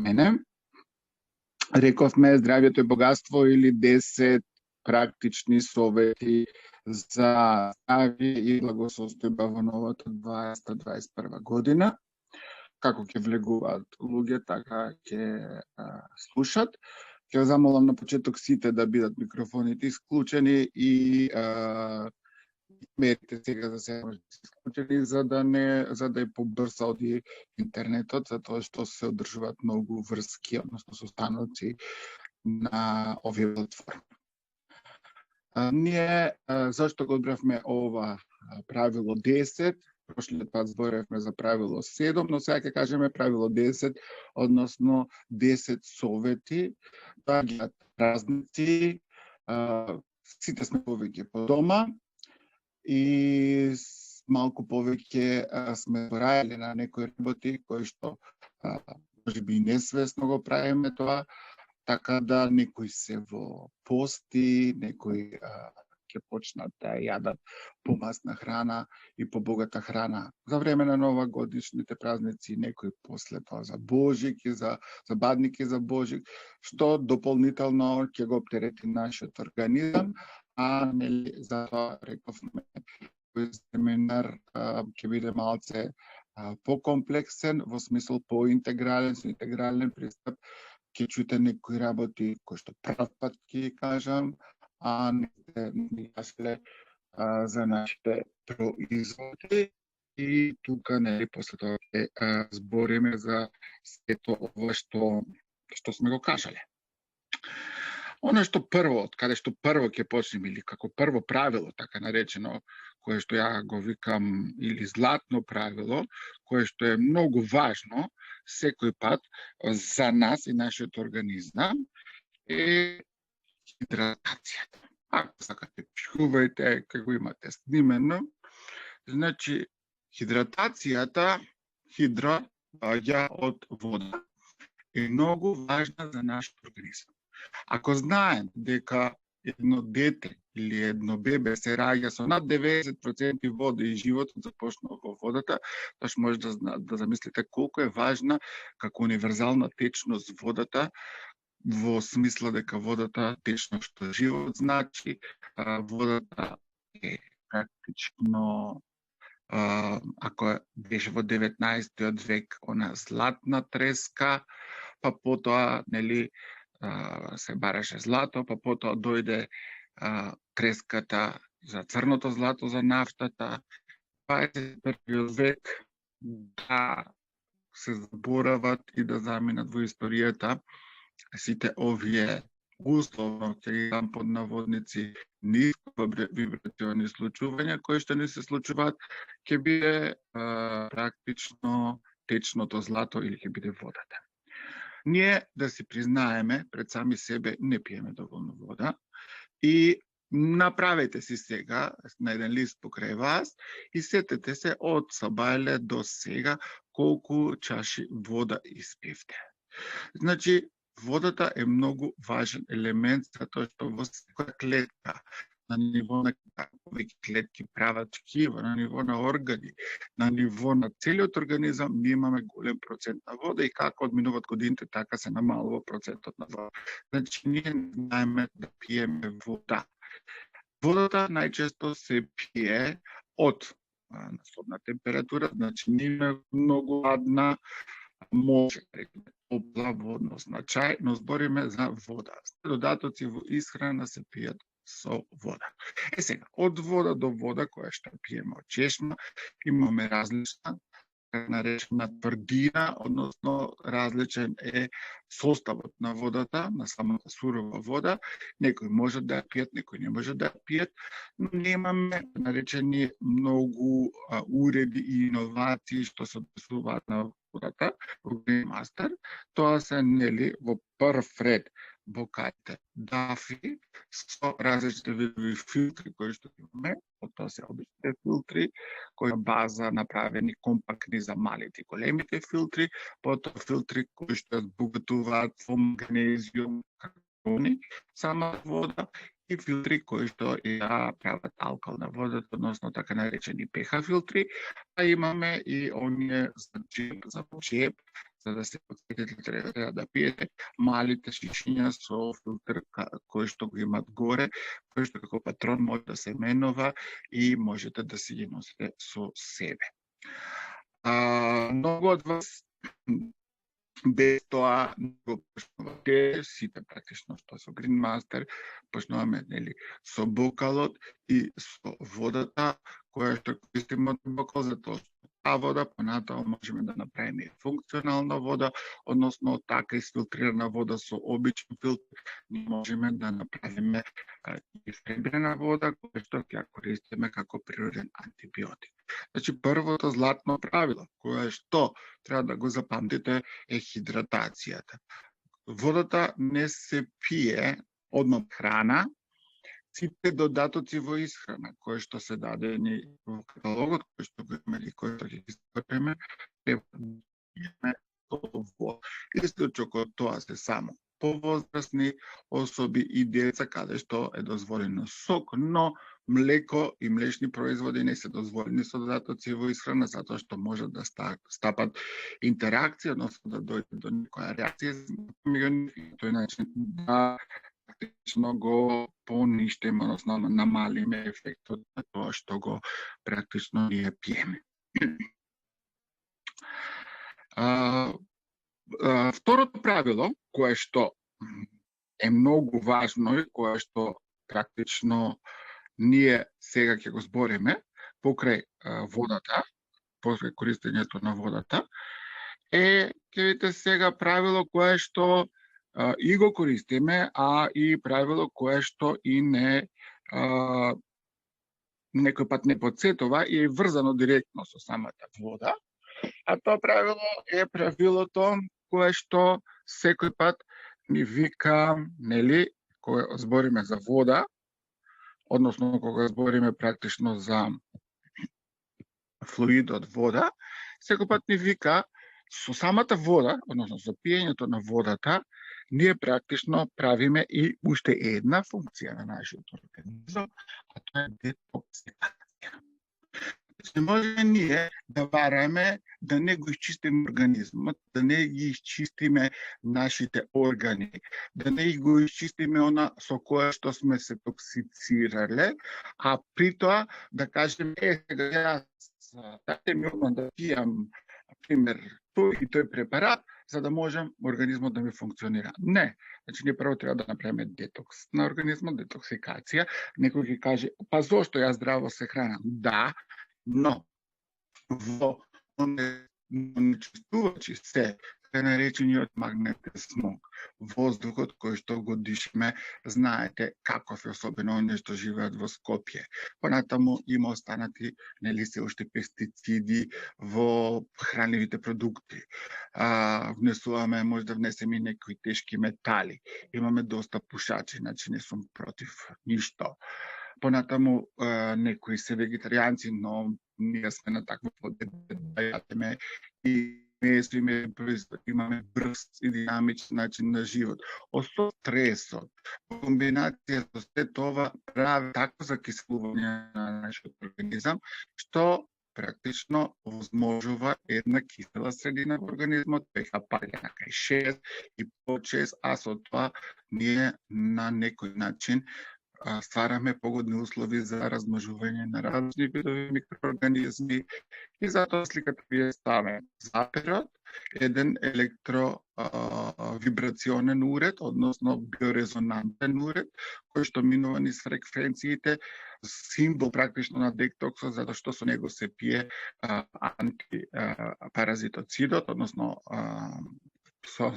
мене. Рековме здравјето е богатство или 10 практични совети за здравје и благосостојба во новата 2021 година. Како ќе влегуваат луѓе, така ќе слушат. Ќе замолам на почеток сите да бидат микрофоните исклучени и мерите сега за сега може да се исклучени за да е побрзо оди интернетот, затоа што се одржуваат многу врски, односно состаноци на овие платформи. Ние зашто го одбравме ова правило 10? Прошлиот пат зборевме за правило 7, но сега ќе кажеме правило 10, односно 10 совети, доаѓаат празници, сите сме повеќе по дома и малку повеќе сме порајали на некои работи кои што можеби и несвесно го правиме тоа, така да некои се во пости, некои ќе почнат да јадат помасна храна и побогата храна за време на новогодишните празници, некои после тоа за Божик и за бадники за Божик, што дополнително ќе го оптерети нашиот организам, а нели затоа рековме кој семинар ќе биде малце покомплексен, во смисол поинтегрален, со интегрален пристап, ќе чуете некои работи кои што прв пат ќе кажам, а не се за нашите производи и тука нели после тоа ќе збориме за сето ова што сме го кажале. Она што прво, од каде што прво ќе почнеме или како прво правило, така наречено, кое што ја го викам или златно правило, кое што е многу важно секој пат за нас и нашиот организам е хидратацијата. Ако сакате, чувајте, како имате снимено. Значи, хидратацијата, хидра, доаѓа од вода, е многу важна за нашиот организам. Ако знаем дека едно дете или едно бебе се раѓа со над 90% вода и животот започнува во водата, тоа што може да замислите колку е важна како универзална течност водата, во смисла дека водата течно што живот значи, водата е практично, ако беше во 19 век, она златна треска, па потоа нели се бараше злато, па потоа дојде треската за црното злато, за нафтата. 21 век да се заборават и да заминат во историјата сите овие условно ќе ги дам под наводници ниско вибрациони случувања кои што не се случуваат, ќе биде практично течното злато или ќе биде водата. Ние да си признаеме пред сами себе не пиеме доволно вода и направете си сега на еден лист покрај вас и сетете се од сабајле до сега колку чаши вода испивте. Значи, водата е многу важен елемент затоа што во секоја клетка, на ниво на повеќе клетки прават ткива, на ниво на органи, на ниво на целиот организам, ние имаме голем процент на вода и како одминуваат годините, така се намалува процентот на вода. Значи, ние знаеме да пиеме вода. Водата најчесто се пие од насобна температура, значи не многу ладна, може топла водно значај, но збориме за вода. Додатоци во исхрана се пијат со вода. Сега, од вода до вода, која што пиеме од чешма, имаме различна, наречена тврдина, односно различен е составот на водата, на самата сурова вода. Некои може да ја пијат, некои не може да ја пијат, но немаме наречени многу уреди и иновации што се однесуваат на водата, во Greenmaster. Тоа се нели во прв ред бокалите дафи со различни видови филтри кои што имаме, тоа се обичните филтри кои на база направени компактни за малите и големите филтри, потоа филтри кои што збогатуваат во магнезиум, карбони, сама вода и филтри кои што ја прават алкал на водата, односно така наречени pH филтри, а имаме и оние за чеп, за да се подсетите треба да пиете малите шишиња со филтр кои што го имат горе, кои што како патрон може да се менува и можете да си ги носите со себе. Многу од вас без тоа го почнувате, сите практично што со Green Master, почнуваме со бокалот и со водата, која што користиме од бокал, затоа што таа вода понатаму можеме да направиме функционална вода, односно така изфилтрирана вода со обичен филтр, можеме да направиме и сребрена вода, која што ќе ја користиме како природен антибиотик. Значи, првото златно правило, кое што треба да го запамтите, е хидратацијата. Водата не се пие одма храна, сите додатоци во исхрана, кои што се дадени во каталогот, кои што го имаме и кои што ќе испратиме, треба да пиеме во исклучок од тоа се само повозрасни особи и деца, каде што е дозволено сок, но млеко и млечни производи не се дозволени со додатоци во исхрана, затоа што може да стапат интеракција, односно да дојде до некоја реакција и тој начин да практично го поништиме, односно намалиме ефектот на тоа што го практично ние пиеме. Второто правило, кое што е многу важно и кое што практично ние сега ќе го збориме покрај водата, покрај користењето на водата, ќе видите сега правило кое што и го користиме, а и правило кое што и не некој пат не подсетува и е врзано директно со самата вода. А тоа правило е правилото кое што секој пат ни вика, нели, кога збориме за вода, односно кога збориме практично за флуидот вода, секој пат ни вика со самата вода, односно со пиењето на водата, ние практично правиме и уште една функција на нашиот организам, а тоа е детоксикација. Не можеме ние да бараме да не го изчистиме организмот, да не ги изчистиме нашите органи, да не го изчистиме она со кое што сме се токсицирале, а при тоа да кажеме, сега јас дайте ми да пијам, пример, тој и тој препарат, за да можем организмот да ми функционира. Не. Значи, ние прво треба да направиме детокс на организмот, детоксикација. Некој ќе каже, па зошто јас здраво се хранам? Да, но во онечистувачи се наречениот магнетен смог, воздухот кој што го дишеме, знаете каков е, особено оние што живеат во Скопје. Понатаму има останати, нели, се уште пестициди во хранливите продукти. Внесуваме, може да внесеме и некои тешки метали. Имаме доста пушачи, значи не сум против ништо. Понатаму некои се вегетаријанци, но ние сме на такво да јадеме и месо, имаме брз и динамичен начин на живот. Со стресот, во комбинација со се това, прави такво закислување на нашиот организам, што практично возможува една кисела средина во организмот, pH паѓа на кај 6 и под 6, а со тоа ние на некој начин ствараме погодни услови за размножување на различни видови микроорганизми и затоа сликата ви е ставен заперот, еден електровибрационен уред, односно биорезонантен уред, кој што минува низ фреквенциите, символ практично на детоксот, затоа што со него се пие антипаразитоцидот, односно со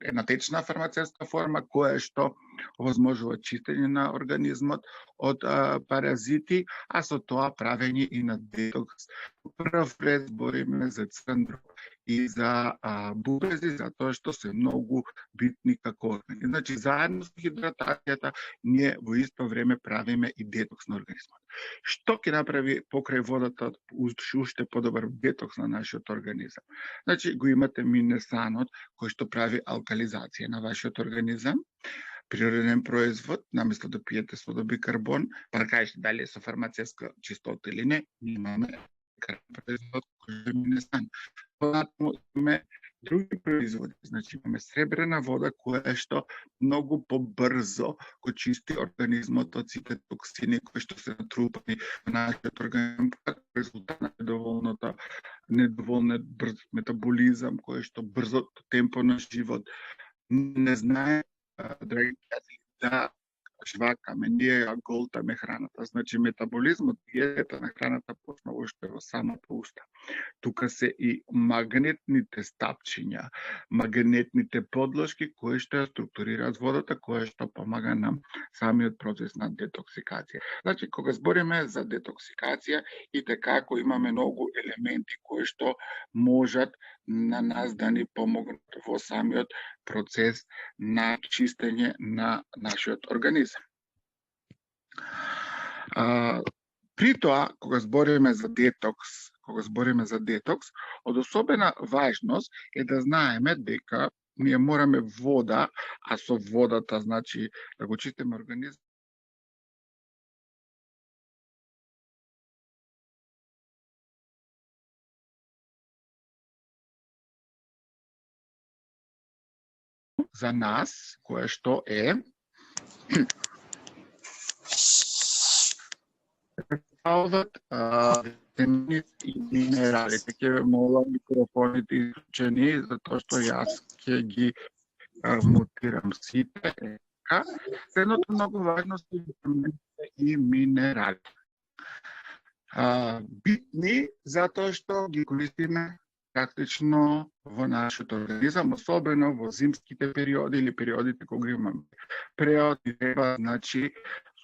една течна фармацевтска форма која што возможува чистење на организмот од паразити, а со тоа правење и на детокс. Прв ред збориме за црн дроб и за бубрези, затоа што се многу битни како органи. Значи, заедно со хидратацијата, ние во исто време правиме и детокс на организмот. Што ќе направи покрај водата уште подобар детокс на нашиот организам? Значи, го имате минесанот, кој што прави алкализација на вашиот организам. природен производ, наместо да пиете сода бикарбон, па да кажете дали е со фармацевска чистота или не, имаме производ кој ми не знам. Понатаму имаме други производи, значи имаме сребрена вода која што многу побрзо го чисти организмот од сите токсини кои што се натрупани во нашиот организам како резултат на недоволниот брз метаболизам кој што брзо темпо на живот не знае, драги пријатели, да жвакаме, ние ја голтаме храната. Значи, метаболизмот, диетата на храната почнува уште во самото уста. Тука се и магнетните стапчиња, магнетните подлошки кои што ја структурираат водата, кои што помага на самиот процес на детоксикација. Значи, кога збориме за детоксикација, и како имаме многу елементи кои што можат на нас да ни помогнат во самиот процес на чистење на нашиот организам. При тоа, кога збориме за детокс, од особена важност е да знаеме дека ние мораме вода, а со водата, значи, да го чистиме организм, за нас, кое што е представат витамини и минерали. Ќе молам микрофоните исклучени, затоа што јас ќе ги мутирам сите. Следното многу важно се витамините и минерали. Битни затоа што ги користиме практично во нашиот организам, особено во зимските периоди или периодите кога имаме преод и треба, значи,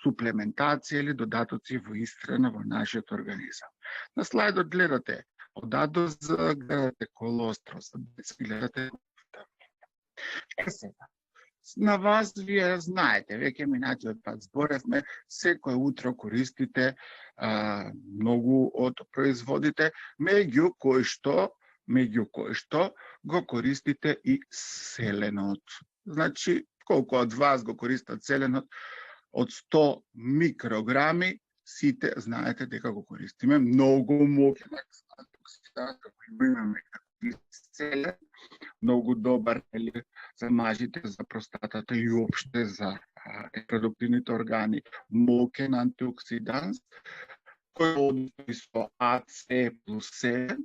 суплементација или додатоци во исхрана во нашиот организам. На слайдот гледате од А до З, гледате колостро, гледате витамини. На вас вие знаете, веќе минатиот пат зборевме, секој утро користите многу од производите, меѓу кои што го користите и селенот. Значи, колку од вас го користат селенот, од 100 микрограми, сите знаете дека го користиме многу моќен антиоксидант, како имаме селен, многу добар за мажите, за простатата и уопште за репродуктивните органи, моќен антиоксидант, кој односи со А, С плюс 7,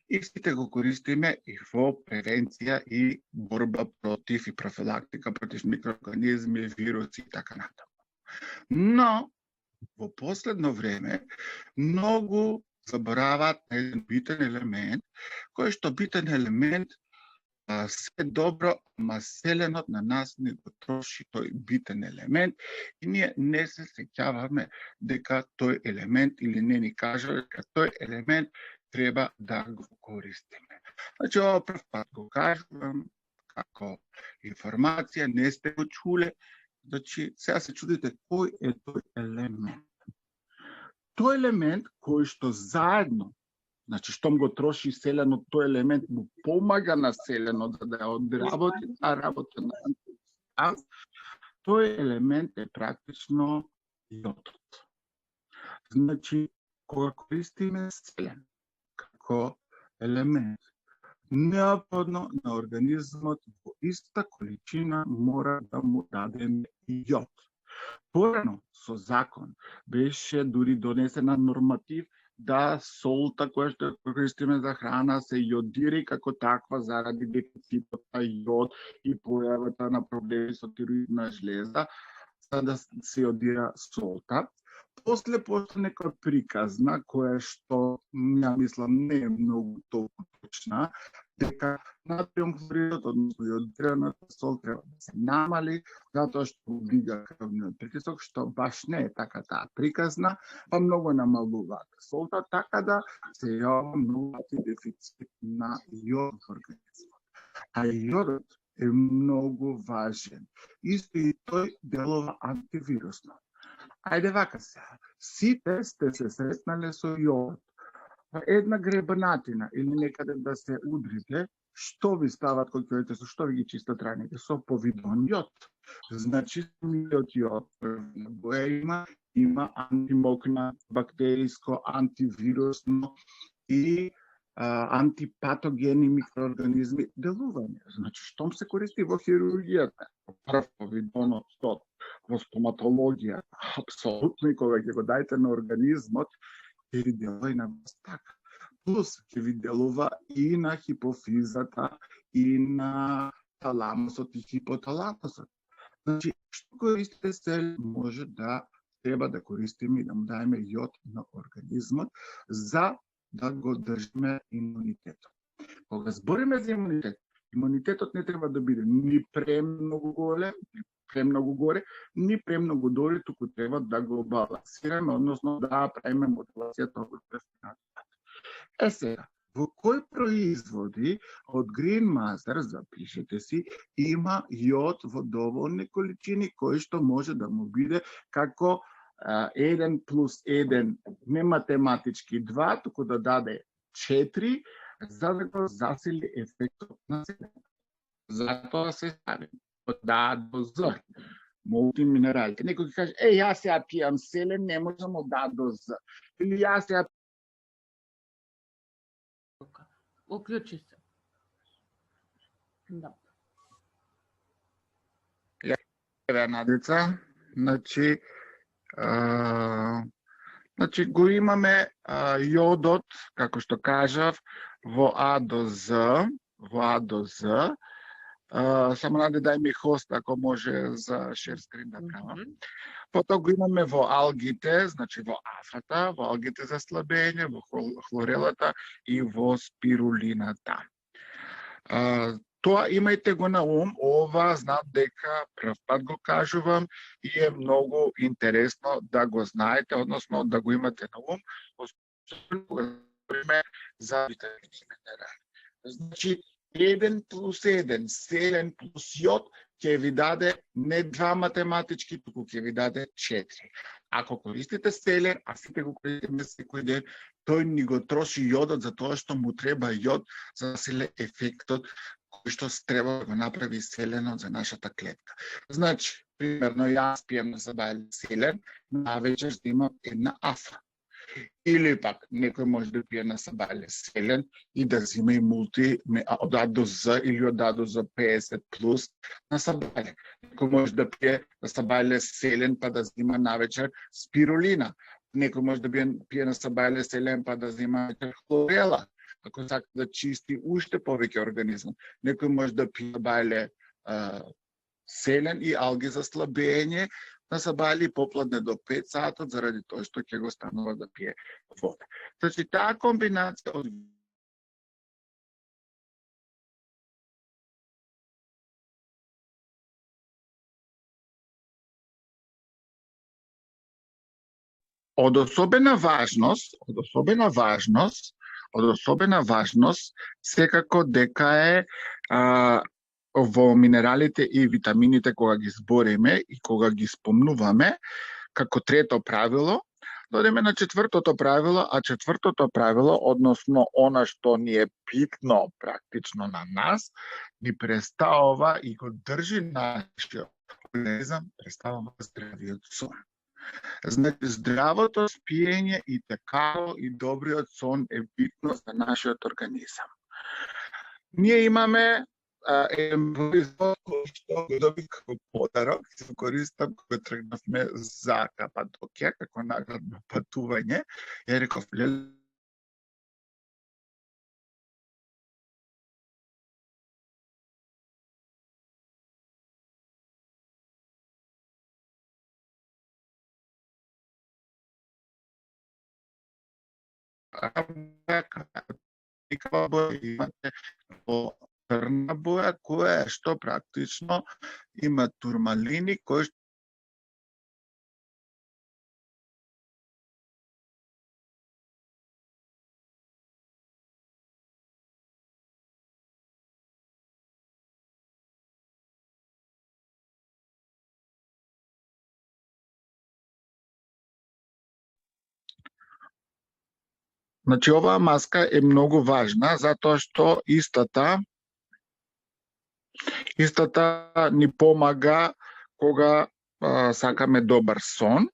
и сите го користиме и во превенција и борба против и профилактика против микроорганизми, вируси и така натаму. Но, во последно време, многу забораваат на еден битен елемент, кој што битен елемент се добро, ама селенот на нас не го троши тој битен елемент и ние не се сеќаваме дека тој елемент или не ни кажа дека тој елемент треба да го користиме. Значи, ова прв пат го кажувам како информација, не сте го чуле, значи сега се чудите кој е тој елемент. Тој елемент кој што заедно, значи штом го троши селенот, тој елемент му помага на селенот за да ја одработи, работа на антиоксидант, тој елемент е практично јодот. Значи, кога користиме селен како елемент, неопходно на организмот во иста количина мора да му дадеме јод. Порано со закон беше дури донесена норматив да солта која што користиме за храна се јодира и како таква заради дефицитот на јод и појавата на проблеми со тироидна жлеза, за да се јодира солта. После постане нека приказна која што ја мислам не е многу толку точна, дека натриум хлоридот, односно јодираната сол треба да се намали затоа што дига крвниот притисок, што баш не е така таа приказна, па многу намалуваат солта, така да се јавува многу дефицит на јод во организмот. А јодот е многу важен. Исто и тој делува антивирусно. Ајде вака сега, сите сте се сретнале со јод. Една гребнатина или некаде да се удрите, што ви стават кога ќе со што ви ги чистат раните? Со повидон јод. Значи самиот јод боја има антимокна, бактериско, антивирусно и антипатогени микроорганизми делување. Значи, штом се користи во хирургијата, прв видоно во стоматологија, апсолутно и кога ќе го дајте на организмот, ќе ви делува и на вас така. Плюс ќе ви делува и на хипофизата, и на таламусот и хипоталамусот. Значи, што користите се може да треба да користиме и да му дајме јод на организмот за да го држиме имунитетот. Кога збориме за имунитет, имунитетот не треба да биде ни премногу голем, ни премногу горе, ни премногу доле, туку треба да го балансираме, односно да правиме модулацијата од сега, во кои производи од Green Master, запишете си, има јод во доволни количини кој што може да му биде како 1 плюс 1 не математички 2, туку да даде 4, за да го засили ефектот на селен. Затоа се стави од А до З. Мултиминералите. Некој ќе каже, јас ја пијам селен, не можам од А до З. Или јас ја Уклучи се. Да. Ја Надица, значи го имаме јодот, како што кажав, во А до З, само наде дај ми хост ако може за шер скрин да правам. Потоа го имаме во алгите, значи во афата, во алгите за слабење, во хлорелата и во спирулината. Тоа имајте го на ум, ова знам дека прв пат го кажувам и е многу интересно да го знаете, односно да го имате на ум, особено кога говориме за витамини и минерали. Значи, 1 плюс 1, селен плюс јод, ќе ви даде не 2 математички, туку ќе ви даде 4. Ако користите селен, а сите го користиме секој ден, тој ни го троши јодот за тоа што му треба јод за да се ефектот кој што треба да го направи селенот за нашата клетка. Значи, примерно, јас пијам на забајле селен, навечер да имам една афа. Или пак, некој може да пие на сабајле селен и да зима и мулти од А до З или од А до З 50 плюс на сабајле. Некој може да пие на сабајле селен па да зима навечер спирулина. Некој може да пие на сабајле селен па да зима навечер хлорела, ако сака да чисти уште повеќе организмот. Некој може да пие сабајле селен и алги за слабење, на сабајле попладне до 5 сатот заради тоа што ќе го станува да пие вода. Значи, таа комбинација од особена важност, секако дека е во минералите и витамините кога ги збориме и кога ги спомнуваме, како трето правило, додеме на четвртото правило, а четвртото правило, односно она што ни е битно практично на нас, ни представува и го држи нашиот организам, представува здравиот сон. Значи, здравото спиење и текао и добриот сон е битно за нашиот организам. Ние имаме еден производ кој што го добив како подарок, се користам кога тргнавме за Кападокија, како наградно патување. Ја реков, имате црна боја, која што практично има турмалини, кој што Значи, оваа маска е многу важна, затоа што истата ни помага кога сакаме добар сон.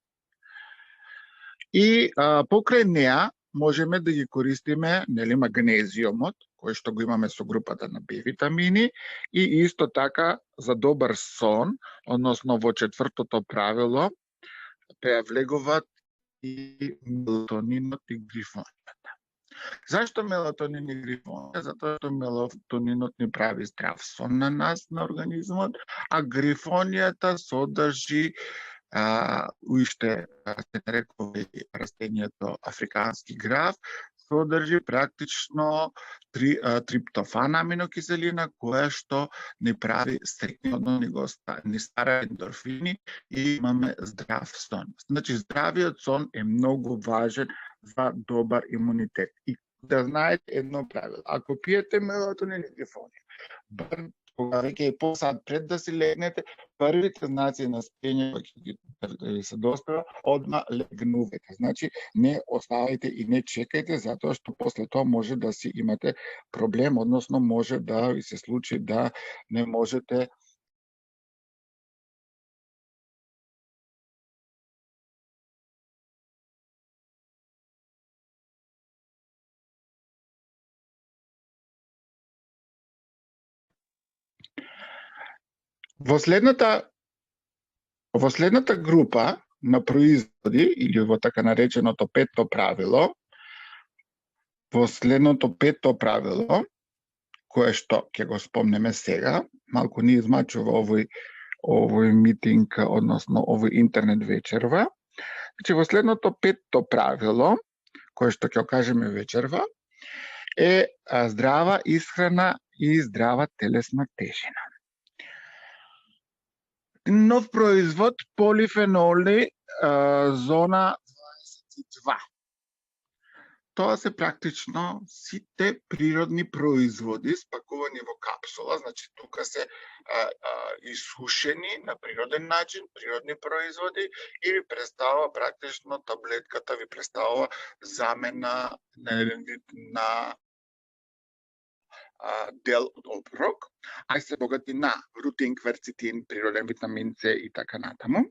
И покрај неа можеме да ги користиме, нели, магнезиумот, кој што го имаме со групата на Б витамини, и исто така за добар сон, односно во четвртото правило, влегуваат и мелатонинот и грифонијата. Зашто мелатонин и грифонијата? Затоа што мелатонинот ни прави здрав сон на нас, на организмот, а грифонијата содржи уште се нарекува растението африкански граф, содржи практично триптофан аминокиселина, која што ни прави среќни, ни стара ендорфини и имаме здрав сон. Значи, здравиот сон е многу важен за добар имунитет. И да знаете едно правило, ако пиете мелатонин и грифонија, кога веќе е посад пред да си легнете, првите знаци на спиење ќе ви се достава, одма легнувате. Значи, не оставајте и не чекајте, затоа што после тоа може да си имате проблем, односно може да ви се случи да не можете Во следната група на производи, или во така нареченото петто правило, кое што ќе го спомнеме сега, малку ни измачува овој митинг, односно овој интернет вечерва. Значи, во следното петто правило, кое што ќе кажеме вечерва, е здрава исхрана и здрава телесна тежина. Нов производ, полифеноли, зона 22. Тоа се практично сите природни производи спакувани во капсула, значи тука се исушени на природен начин, природни производи, и ви представува практично таблетката, ви представува замена на дел од оброк, а се богати на рутин, кверцитин, природен витамин С и така натаму.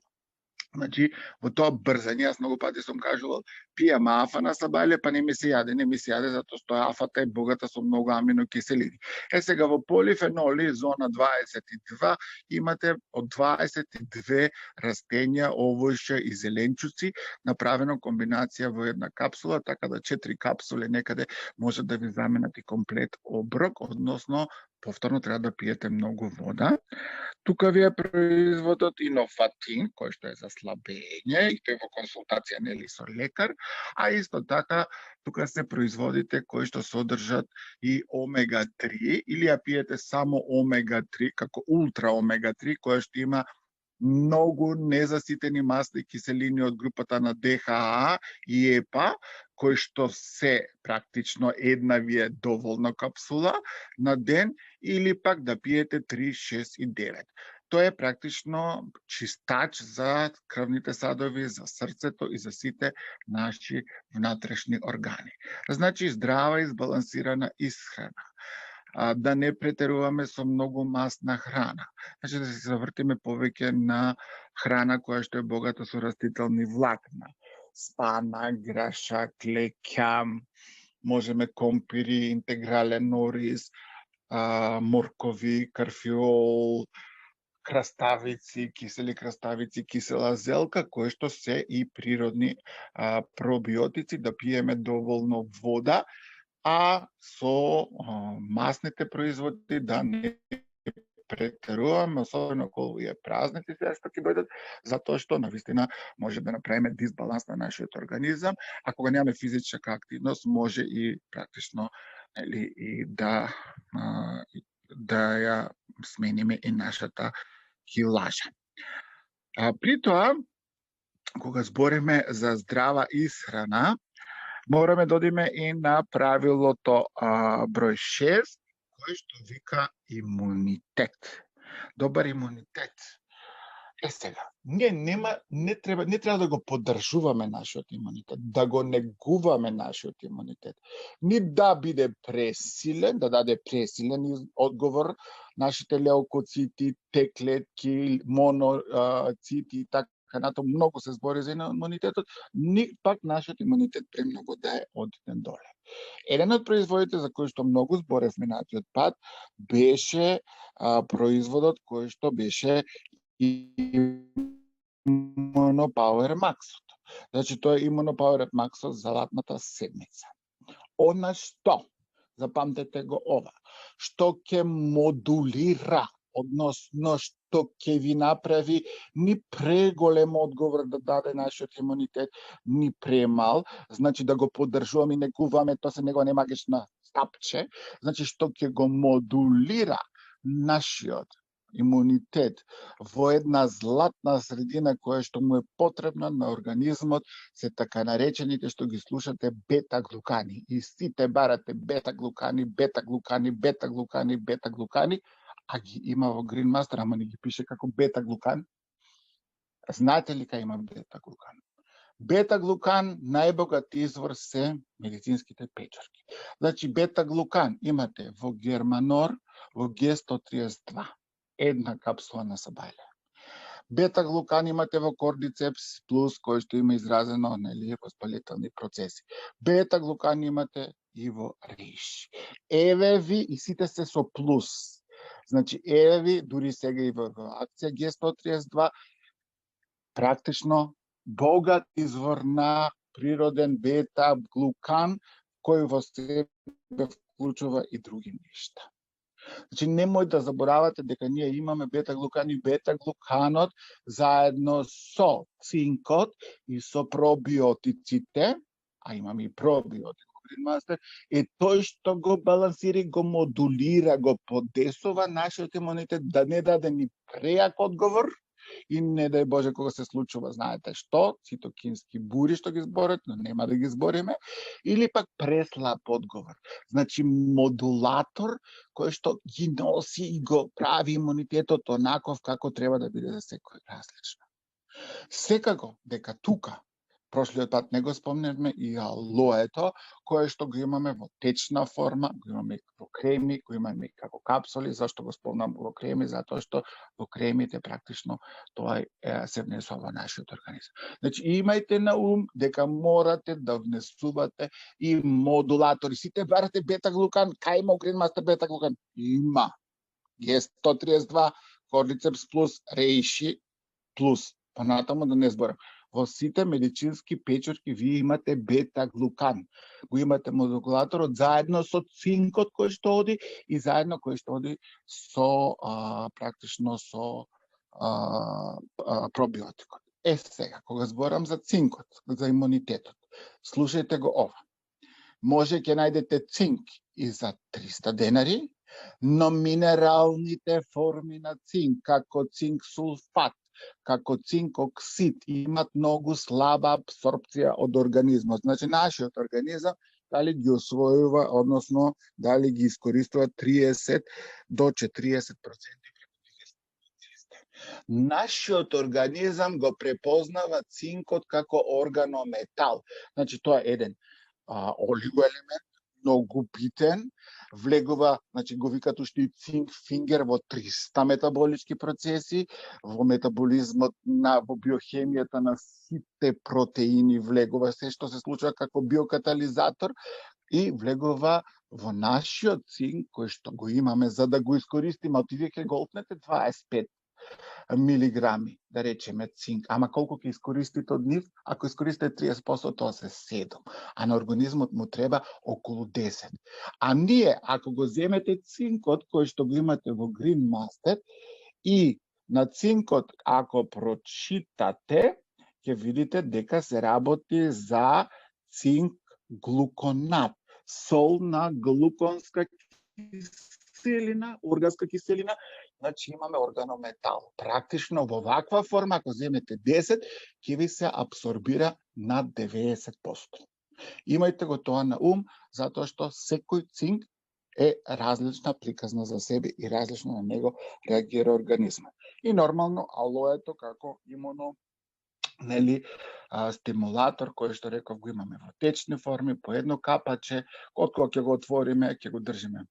Значи, во тоа брзање, јас многу пати сум кажувал, пијам афа на сабајле, па не ми се јаде, затоа што афата е богата со многу аминокиселини. Сега во полифеноли, зона 22, имате од 22 растенија, овошја и зеленчуци, направено комбинација во една капсула, така да 4 капсули некаде може да ви заменат и комплет оброк, односно повторно треба да пиете многу вода. Тука ви е производот Инофатин, кој што е за слабење, и тој во консултација нели со лекар, а исто така тука се производите кои што содржат и омега-3, или ја пиете само омега-3, како ултра омега-3, која што има многу незаситени масни киселини од групата на ДХА и ЕПА, кои што се практично една ви е доволна капсула на ден, или пак да пиете 3, 6 и 9. Тоа е практично чистач за крвните садови, за срцето и за сите наши внатрешни органи. Значи, здрава и збалансирана исхрана. Да не претеруваме со многу масна храна. Значи, да се завртиме повеќе на храна која што е богата со растителни влакна. Спанак, грашак, леќам, можеме компири, интегрален ориз, моркови, карфиол, краставици, кисели краставици, кисела зелка, кои што се и природни пробиотици, да пиеме доволно вода, а со масните производи да не претеруваме, особено кога е празници што ќе дојдат, затоа што навистина може да направиме дисбаланс на нашиот организам, а кога немаме физичка активност може и практично и да ја смениме и нашата килажа. При тоа, кога збориме за здрава исхрана, мораме да одиме и на правилото број 6, кој што вика имунитет. Добар имунитет Сега, ние не треба да го поддржуваме нашиот имунитет, да го негуваме нашиот имунитет. Ни да биде пресилен, да даде пресилен одговор, нашите леукоцити, Т-клетки, моноцити и така натаму, многу се збори за имунитетот, ни пак нашиот имунитет премногу да е одитен доле. Еден од производите за кој што многу зборевме минатиот пат беше производот кој што беше Immunopower Maxот. Значи, тоа е Immunopower Maxот за латната седмица. Она што, запамтете го ова, што ќе модулира, односно што ќе ви направи ни преголем одговор да даде нашиот имунитет, ни премал, значи да го поддржуваме и негуваме, тоа се негова немагична стапче, значи што ќе го модулира нашиот имунитет во една златна средина која што му е потребна на организмот, се така наречените што ги слушате бета-глукани. И сите барате бета-глукани, бета-глукани, бета-глукани, бета-глукани, а ги има во Green Master, ама не ги пише како бета-глукан. Знаете ли кај има бета-глукан? Бета-глукан најбогат извор се медицинските печорки. Значи бета-глукан имате во Германор, во Г132. Една капсула на сабајле. Бета-глукан имате во кордицепс плюс, кој што има изразено воспалителни процеси. Бета-глукан имате и во рейш. Еве ви, и сите се со плюс. Значи, еве ви, дури сега и во акција Г132, практично богат извор на природен бета-глукан, кој во себе вклучува и други нешта. Значи, немој да заборавате дека ние имаме бета-глукан и бета-глуканот заедно со цинкот и со пробиотиците, а имаме и пробиотик, е тој што го балансира, го модулира, го подесува нашиот имунитет да не даде ни преак одговор и не дај Боже кога се случува, знаете што, цитокински бури што ги зборат, но нема да ги збориме, или пак преслаб одговор. Значи модулатор кој што ги носи и го прави имунитетот онаков како треба да биде за секој различно. Секако дека тука прошлиот пат не го спомневме и алоето, кое што го имаме во течна форма, го имаме во креми, го имаме како капсули. Зашто го спомнам во креми? Затоа што во кремите практично тоа се внесува во нашиот организам. Значи, имајте на ум дека морате да внесувате и модулатори. Сите барате бета-глукан, кај има Green Master бета-глукан? Има. Г132, кордицепс плюс, рейши плюс. Понатаму да не зборам. Во сите медицински печорки вие имате бета-глукан. Го имате модулаторот заедно со цинкот кој што оди и заедно кој што оди со практично со пробиотикот. Сега, кога зборам за цинкот, за имунитетот, слушајте го ова. Може ќе најдете цинк и за 300 денари, но минералните форми на цинк, како цинк сулфат, како цинк оксид, имат многу слаба апсорбција од организмот. Значи, нашиот организам дали ги освојува, односно дали ги искористува 30 до 40%. Нашиот организам го препознава цинкот како органометал. Значи, тоа е еден олигоелемент, многу битен, влегува, значи го викат уште и цинк фингер во 300 метаболички процеси, во метаболизмот во биохемијата на сите протеини влегува се што се случува како биокатализатор и влегува во нашиот цинк кој што го имаме за да го искористиме. Оти вие ќе голтнете 25 милиграми, да речеме цинк, ама колку ќе искористите од нив? Ако искористите 30%, тоа се 7, а на организмот му треба околу 10. А ние, ако го земете цинкот кој што го имате во Green Master и на цинкот, ако прочитате, ќе видите дека се работи за цинк глуконат, сол на глуконска киселина, органска киселина. Значи имаме органометал. Практично во ваква форма, ако земете 10, ќе ви се абсорбира над 90%. Имајте го тоа на ум, затоа што секој цинк е различна приказна за себе и различно на него реагира организмот. И нормално алоето како имуно стимулатор кој што реков го имаме во течни форми, по едно капаче, откога ќе го отвориме, ќе го држиме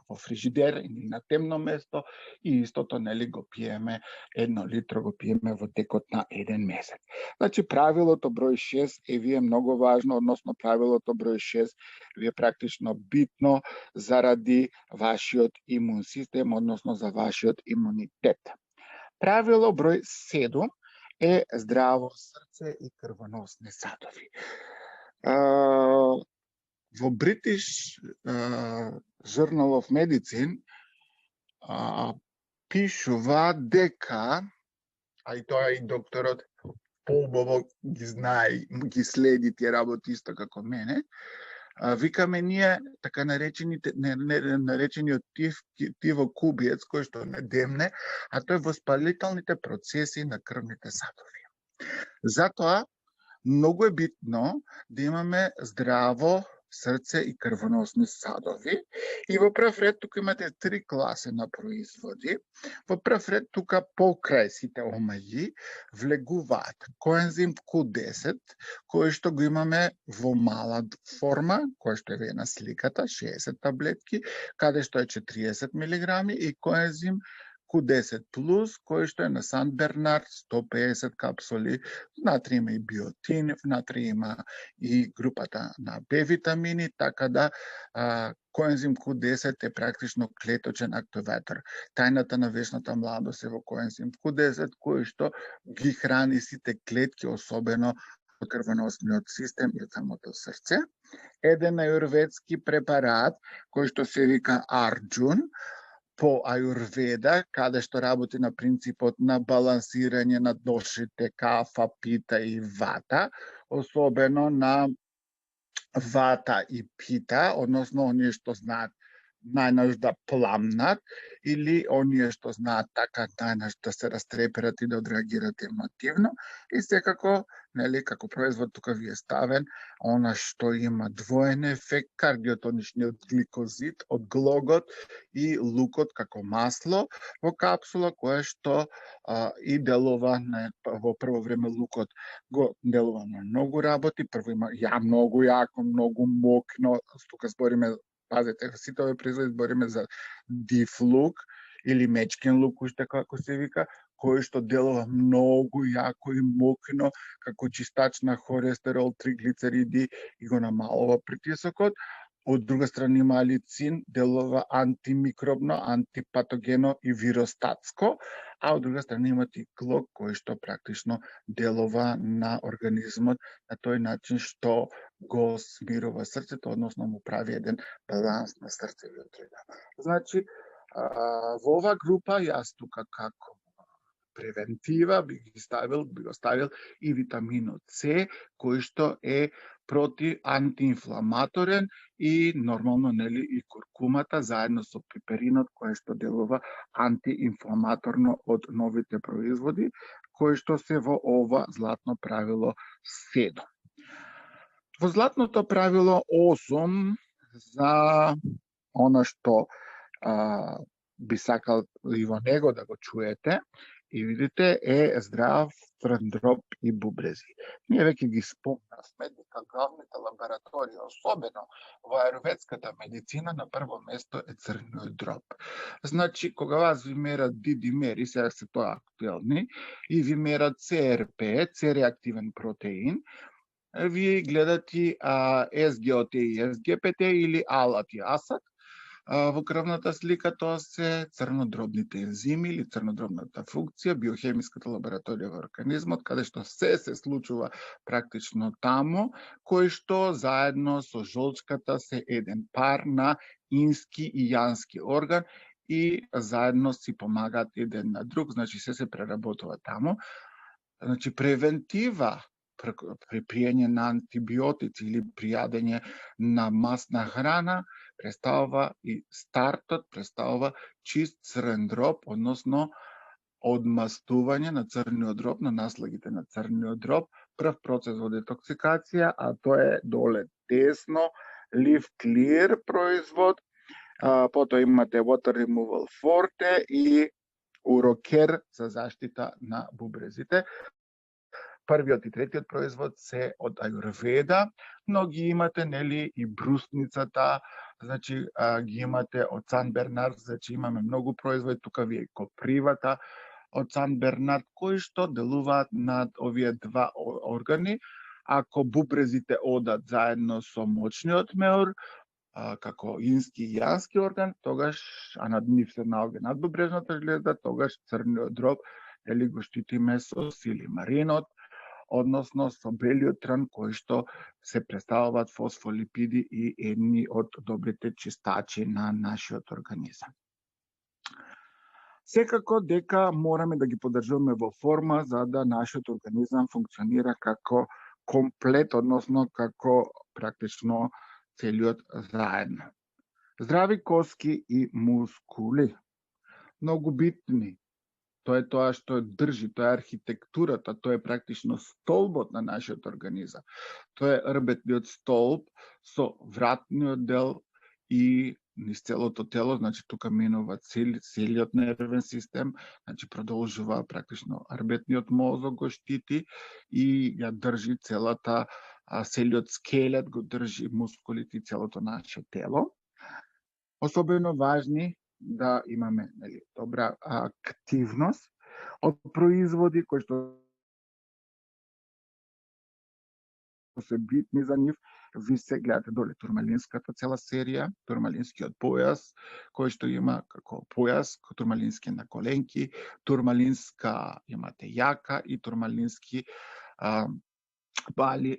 во фрижидер или на темно место и истото го пиеме 1 литро го пиеме во текот на 1 месец. Значи правилото број 6 вие многу важно, односно правилото број 6 ви е практично битно заради вашиот имун систем, односно за вашиот имунитет. Правило број 7 е здраво срце и крвоносни садови. Во British Journal of Medicine пишува дека, а и тоа и докторот поубаво ги знае, ги следи тие работи исто како мене, викаме ние така наречениот тивокубиец кој што не демне, а тоа е воспалителните процеси на крвните садови. Затоа многу е битно да имаме здраво срце и крвоносни садови. И во прв ред тука имате 3 класи на производи. Во прв ред тука покрај сите омаѓи влегуваат коензим Q10, кој што го имаме во мала форма, кој што е на сликата, 60 таблетки, каде што е 40 мг, и коензим Q10+, кој што е на Сан Бернард, 150 капсули. Внатре има и биотин, внатре има и групата на Б витамини, така да коензим Q10 е практично клеточен активатор. Тајната на вечната младост е во коензим Q10, кој што ги храни сите клетки, особено во крвоносниот систем и самото срце. Еден ајурведски препарат кој што се вика Арджун, по ајурведа, каде што работи на принципот на балансирање на дошите кафа, пита и вата, особено на вата и пита, односно оние што знаат најнаш да пламнат или оние што знаат така најнаш да се растреперат и да одреагират емотивно. И секако, како производ тука ви е ставен она што има двоен ефект, кардиотоничниот гликозид од глогот и лукот како масло во капсула, кое што и делува во прво време лукот го делува на многу работи. Прво има многу јако, многу мокно, тука збориме, пазете, сите овие производи збориме за див лук или мечкен лук, уште како се вика, кој што делува многу јако и мокно како чистач на холестерол, триглицериди и го намалува притисокот. Од друга страна има алицин, делува антимикробно, антипатогено и виростатско, а од друга страна има и глог кој што практично делува на организмот на тој начин што го смирува срцето, односно му прави еден баланс на срцевиот ритм. Значи, во оваа група јас тука како превентива би го ставил и витаминот С, кој што е антиинфламаторен и нормално и куркумата заедно со пиперинот кој што делува антиинфламаторно од новите производи, кои што се во ова златно правило 7. Во златното правило 8 за она што би сакал и во него да го чуете и видите е здрав црн дроб и бубрези. Ние веќе ги спомнавме дека главните лаборатории, особено во ајурведската медицина, на прво место е црниот дроб. Значи, кога вас ви мерат дидимери, сега се тоа актуелни, и ви мерат CRP, C-реактивен протеин, вие гледате SGOT и SGPT или ALAT и ASAT, во крвната слика тоа се црнодробните ензими или црнодробната функција, биохемиската лабораторија во организмот, каде што се случува практично таму, кој што заедно со жолчката се еден пар на ински и јански орган и заедно си помагаат еден на друг, значи се преработува таму. Значи превентива при пиење на антибиотици или при јадење на масна храна представува и стартот представува чист црен дроб, односно одмастување на црниот дроб, на наслагите на црниот дроб, прв процес во детоксикација, а тоа е доле десно, Live Clear производ, потоа имате Water Removal Forte и урокер за заштита на бубрезите. Првиот и третиот производ се од аюрведа, но ги имате нели и брусницата, значи ги имате од Сан Бернард, значи имаме многу производи, тука ви е копривата од Сан Бернард кои што делуваат над овие два органи. Ако бубрезите одат заедно со мочниот меур, како ински и јански орган, тогаш, а над нив се наоѓа надбубрежната жлезда, тогаш црниот дроб дали го штитиме со силимаринот, односно со белиот тран, кои што се представуваат фосфолипиди и едни од добрите чистачи на нашиот организам. Секако дека мораме да ги поддржуваме во форма за да нашиот организам функционира како комплет, односно како практично целиот заедно. Здрави коски и мускули. Многу битни. Тоа е тоа што држи, тоа е архитектурата, тоа е практично столбот на нашиот организам. Тоа е рбетниот столб со вратниот дел и низ целото тело, значи тука минува целиот нервен систем, значи продолжува практично рбетниот мозок го штити и ја држи целата, целиот скелет го држи мускулите и целото наше тело. Особено важни да имаме нели добра активност од производи кои што се битни за нив. Ви се гледате доле турмалинската цела серија, турмалинскиот појас, кој што има како појас, турмалински на коленки, турмалинска имате јака и турмалински бали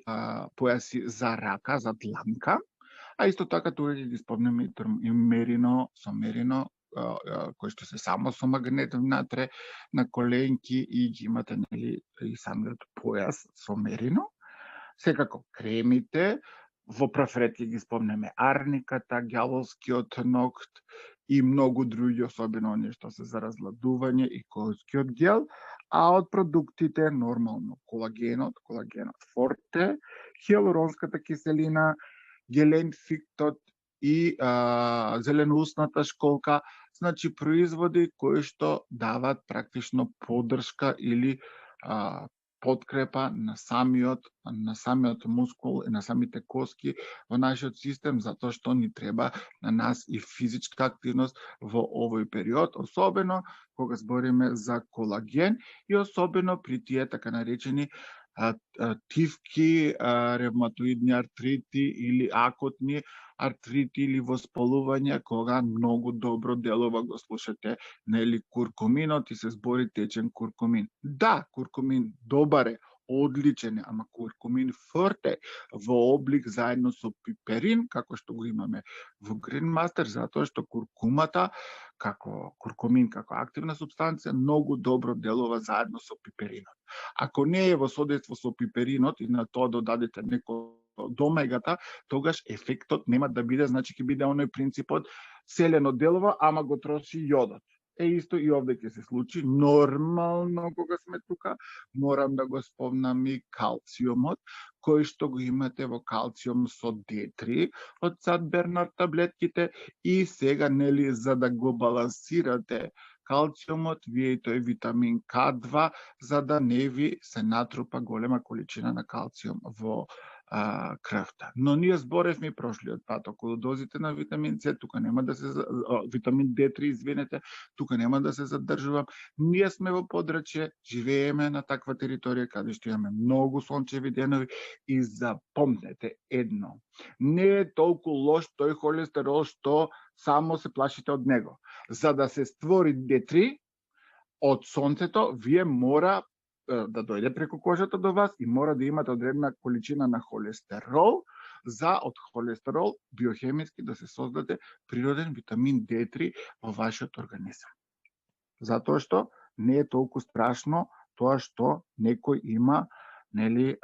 појаси за рака, за дланка. А исто така тука ги спомнеме и мерино, со мерино, кој што се само со магнет внатре на коленки и ги имате нели и самиот појас со мерино. Секако кремите, во прв ред ги спомнеме арниката, ѓаволскиот ногт и многу други, особено оние што се за разладување и коскиот гел, а од продуктите нормално колагенот форте, хиалуронската киселина, геленфиктот и зеленоусната школка, значи производи кои што дават практично поддршка или подкрепа на самиот мускул и на самите коски во нашиот систем, затоа што ни треба на нас и физичка активност во овој период, особено кога збориме за колаген и особено при тие така наречени тивки, ревматоидни артрити или акутни артрити или воспалувања, кога многу добро делува, го слушате, нели куркуминот и се збори течен куркумин. Да, куркумин добар е, одличен е, ама куркумин форте во облик заедно со пиперин, како што го имаме во Green Master, затоа што куркумата, куркумин како активна субстанција, многу добро делува заедно со пиперинот. Ако не е во содейство со пиперинот и на тоа додадете некој до омегата, тогаш ефектот нема да биде, значи ќе биде оној принципот селено делува, ама го троши јодот. Исто и овде ќе се случи. Нормално кога сме тука, морам да го спомнам и калциумот, кој што го имате во калциум со D3 од Сан Бернард таблетките и сега нели за да го балансирате калциумот, вие и тој витамин К2, за да не ви се натрупа голема количина на калциум во крвта. Но ние зборевме прошлиот пат околу дозите на витамин С, тука нема да се витамин D3, извинете, тука нема да се задржувам. Ние сме во подрачје, живееме на таква територија каде што имаме многу сончеви денови и запомнете едно. Не е толку лош тој холестерол што само се плашите од него. За да се створи D3 од сонцето, вие мора да дојде преку кожата до вас и мора да имате одредена количина на холестерол, за од холестерол биохемиски да се создаде природен витамин D3 во вашиот организам. Затоа што не е толку страшно тоа што некој има нели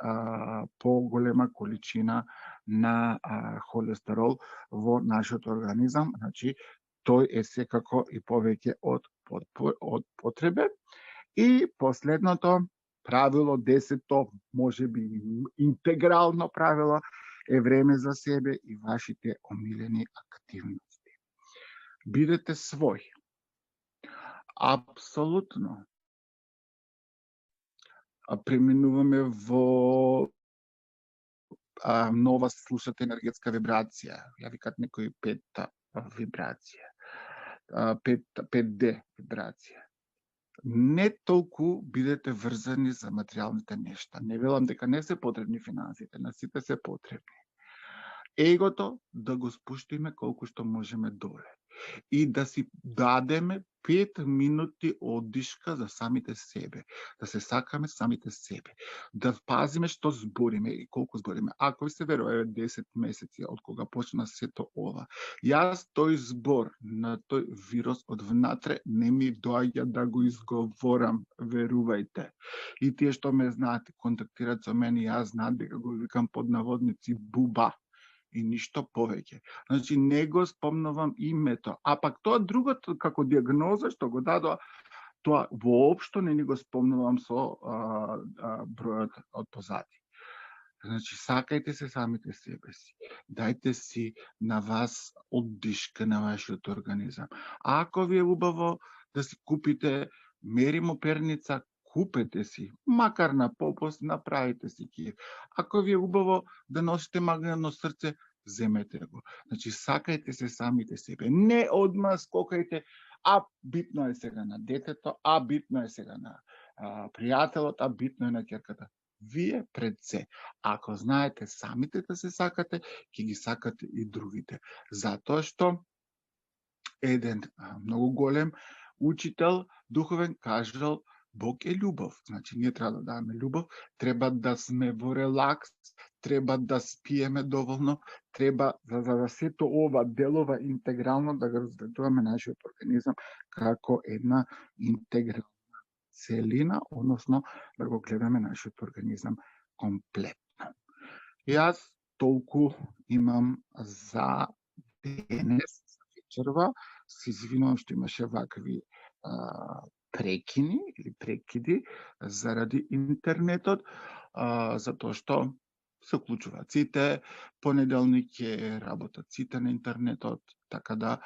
поголема количина на холестерол во нашиот организам, значи тој е секако и повеќе од потребе. И последното правило, 10-то, може би интегрално правило, е време за себе и вашите омилени активности. Бидете свој. Апсолутно. Преминуваме во нова, слушате, енергетска вибрација. Ја викат некои петта вибрација. 5D вибрација. Не толку бидете врзани за материјалните нешта. Не велам дека не се потребни финансите, на сите се потребни. Егото да го спуштиме колку што можеме доле. И да си дадеме 5 минути одишка за самите себе. Да се сакаме самите себе. Да пазиме што збориме и колку збориме. Ако ви се верува 10 месеци од кога почна сето ова, јас тој збор на тој вирус од внатре не ми доаѓа да го изговорам, верувајте. И тие што ме знаат, контактираат со мене, јас знаат дека го викам под наводници буба. И ништо повеќе. Значи, не го спомнувам името. А пак тоа другото, како диагноза што го дадоа, тоа воопшто не ни го спомнувам со бројот од позади. Значи, сакајте се самите себе си. Дајте си на вас оддишка на вашиот организам. А ако ви е убаво да си купите меримоперница, купете си, макар на попост, направите си ги. Ако ви е убаво да носите магнетно срце, земете го. Значи, сакајте се самите себе. Не одма скокајте, а битно е сега на детето, а битно е сега на пријателот, а битно е на ќерката. Вие пред се. Ако знаете самите да се сакате, ќе ги сакате и другите. Затоа што еден многу голем учител духовен кажал: Бог е љубов. Значи, ние треба да даваме љубов, треба да сме во релакс, треба да спиеме доволно, треба за да сето ова делова интегрално да го разгледуваме нашиот организам како една интегрална целина, односно да го гледаме нашиот организам комплетно. Јас толку имам за денес, за вечерва. Се извинувам што имаше вакви прекини или прекиди заради интернетот, затоа што се уклучуваат сите, понеделник ќе работат сите на интернетот, така да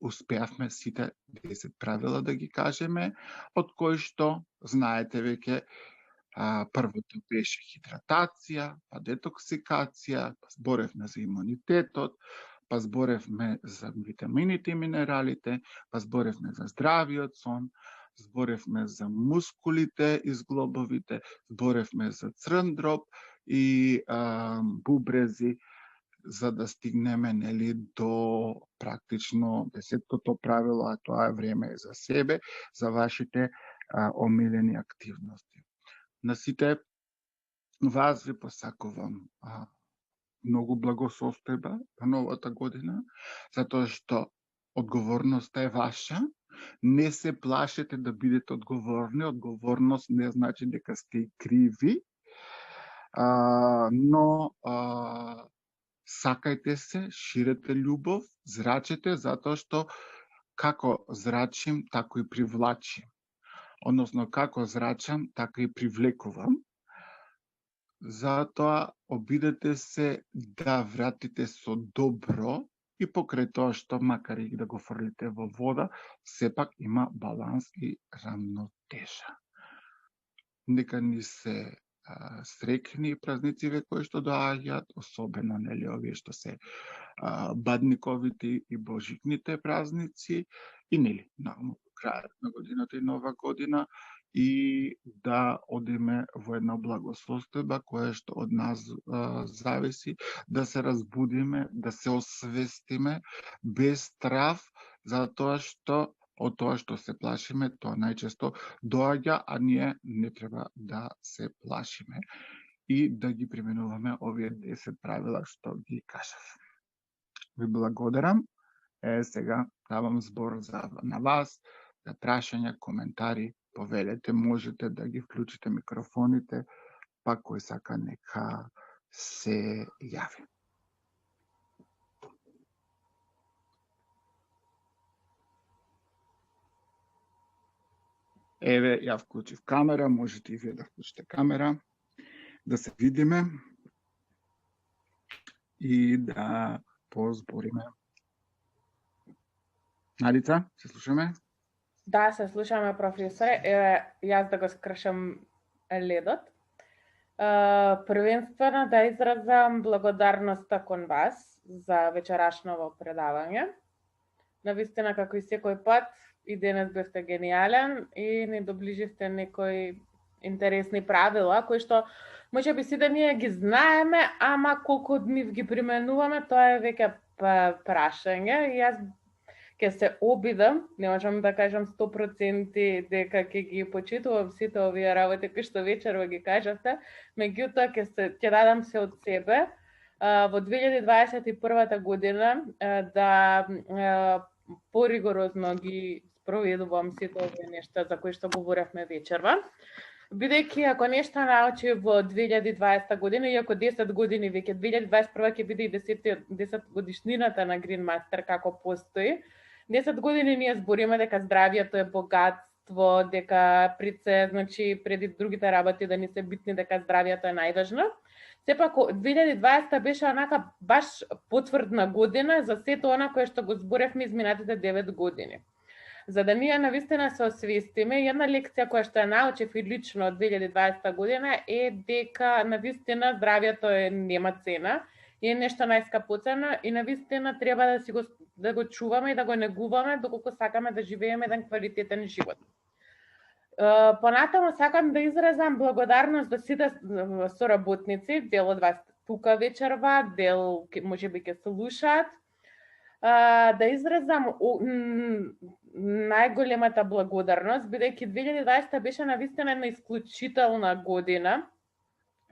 успеавме сите 10 правила да ги кажеме, од кои што знаете веќе. Првото беше хидратација, па детоксикација, па зборевме за имунитетот, па зборевме за витамините и минералите, па зборевме за здравиот сон, зборевме за мускулите и зглобовите, зборевме за црн дроб и бубрези, за да стигнеме до практично 10-тото правило, а тоа е време за себе, за вашите омилени активности. На сите вас ви посакувам многу благосостојба на новата година, затоа што одговорноста е ваша. Не се плашете да бидете одговорни. Одговорност не значи дека сте и криви, но сакајте се, ширете љубов, зрачете, затоа што како зрачим, тако и привлачим. Односно, како зрачам, така и привлекувам. Затоа обидете се да вратите со добро и покрај тоа што макар и да го фрлите во вода, сепак има баланс и рамнотежа. Нека ни се среќни празнициве кои што доаѓаат, особено нели овие што се бадниковите и божикните празници и нели наравно крајот на годината и нова година, и да одиме во една благосостојба која што од нас зависи, да се разбудиме, да се освестиме без страв, затоа што од тоа што се плашиме, тоа најчесто доаѓа, а ние не треба да се плашиме и да ги применуваме овие 10 правила што ги кажав. Ви благодарам. Сега давам збор на вас, за прашања, коментари, повелете, можете да ги вклучите микрофоните, па кој сака нека се јави. Еве, ја вклучив камера, можете и вие да вклучите камера, да се видиме и да позбориме. Надица, се слушаме? Да, се слушаме, професоре. Јас да го скршам ледот. Првенствено да изразам благодарноста кон вас за вечерашново предавање. Навистина, како и секој пат, и денес бевте гениален и ни доближивте некои интересни правила, кои што може би сите ние ги знаеме, ама колку од нив ги применуваме, тоа е веќе прашање. И јас ќе се обидам, не можам да кажам 100% дека ќе ги почитувам сите овие работи кои што вечерва ги кажавте, меѓутоа ќе дадам се од себе во 2021 година да поригорозно ги спроведувам сите овие нешта за кои што говоревме вечерва. Бидејќи ако нешто научи во 2020 година, иако 10 години веќе 2021 ќе биде и 10 годишнината на Green Master како постои, 10 години ние збориме дека здравието е богатство, дека значи преди другите работи да ни се битни, дека здравието е најважно. Сепак 2020 беше онака баш потврдна година за сето она кое што го зборевме изминатите 9 години. За да ние навистина се освестиме, една лекција која што ја научив и лично од 2020 година е дека навистина здравието нема цена и е нешто најскапоцено и навистина треба да го чуваме и да го негуваме доколку сакаме да живееме еден квалитетен живот. Понатаму сакам да изразам благодарност до сите соработници, дел од вас тука вечерва, дел можеби ќе слушаат. Да изразам најголемата благодарност, бидејќи 2020 беше навистина една исклучителна година,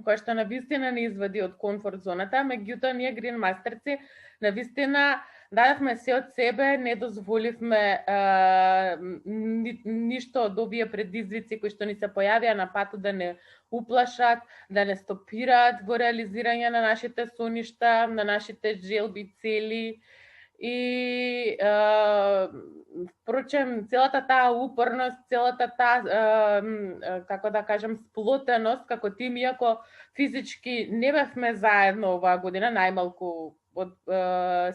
која што навистина не извади од комфорт зоната, меѓутоа ние Green Masterци навистина дадовме се од себе, не дозволивме ништо од овие предизвици кои што ни се појавија на патот да не уплашат, да не стопираат во реализирање на нашите соништа, на нашите желби, цели. И впрочем, целата таа упорност, целата таа, како да кажем, сплотеност како тим, иако физички не бевме заедно оваа година, најмалку од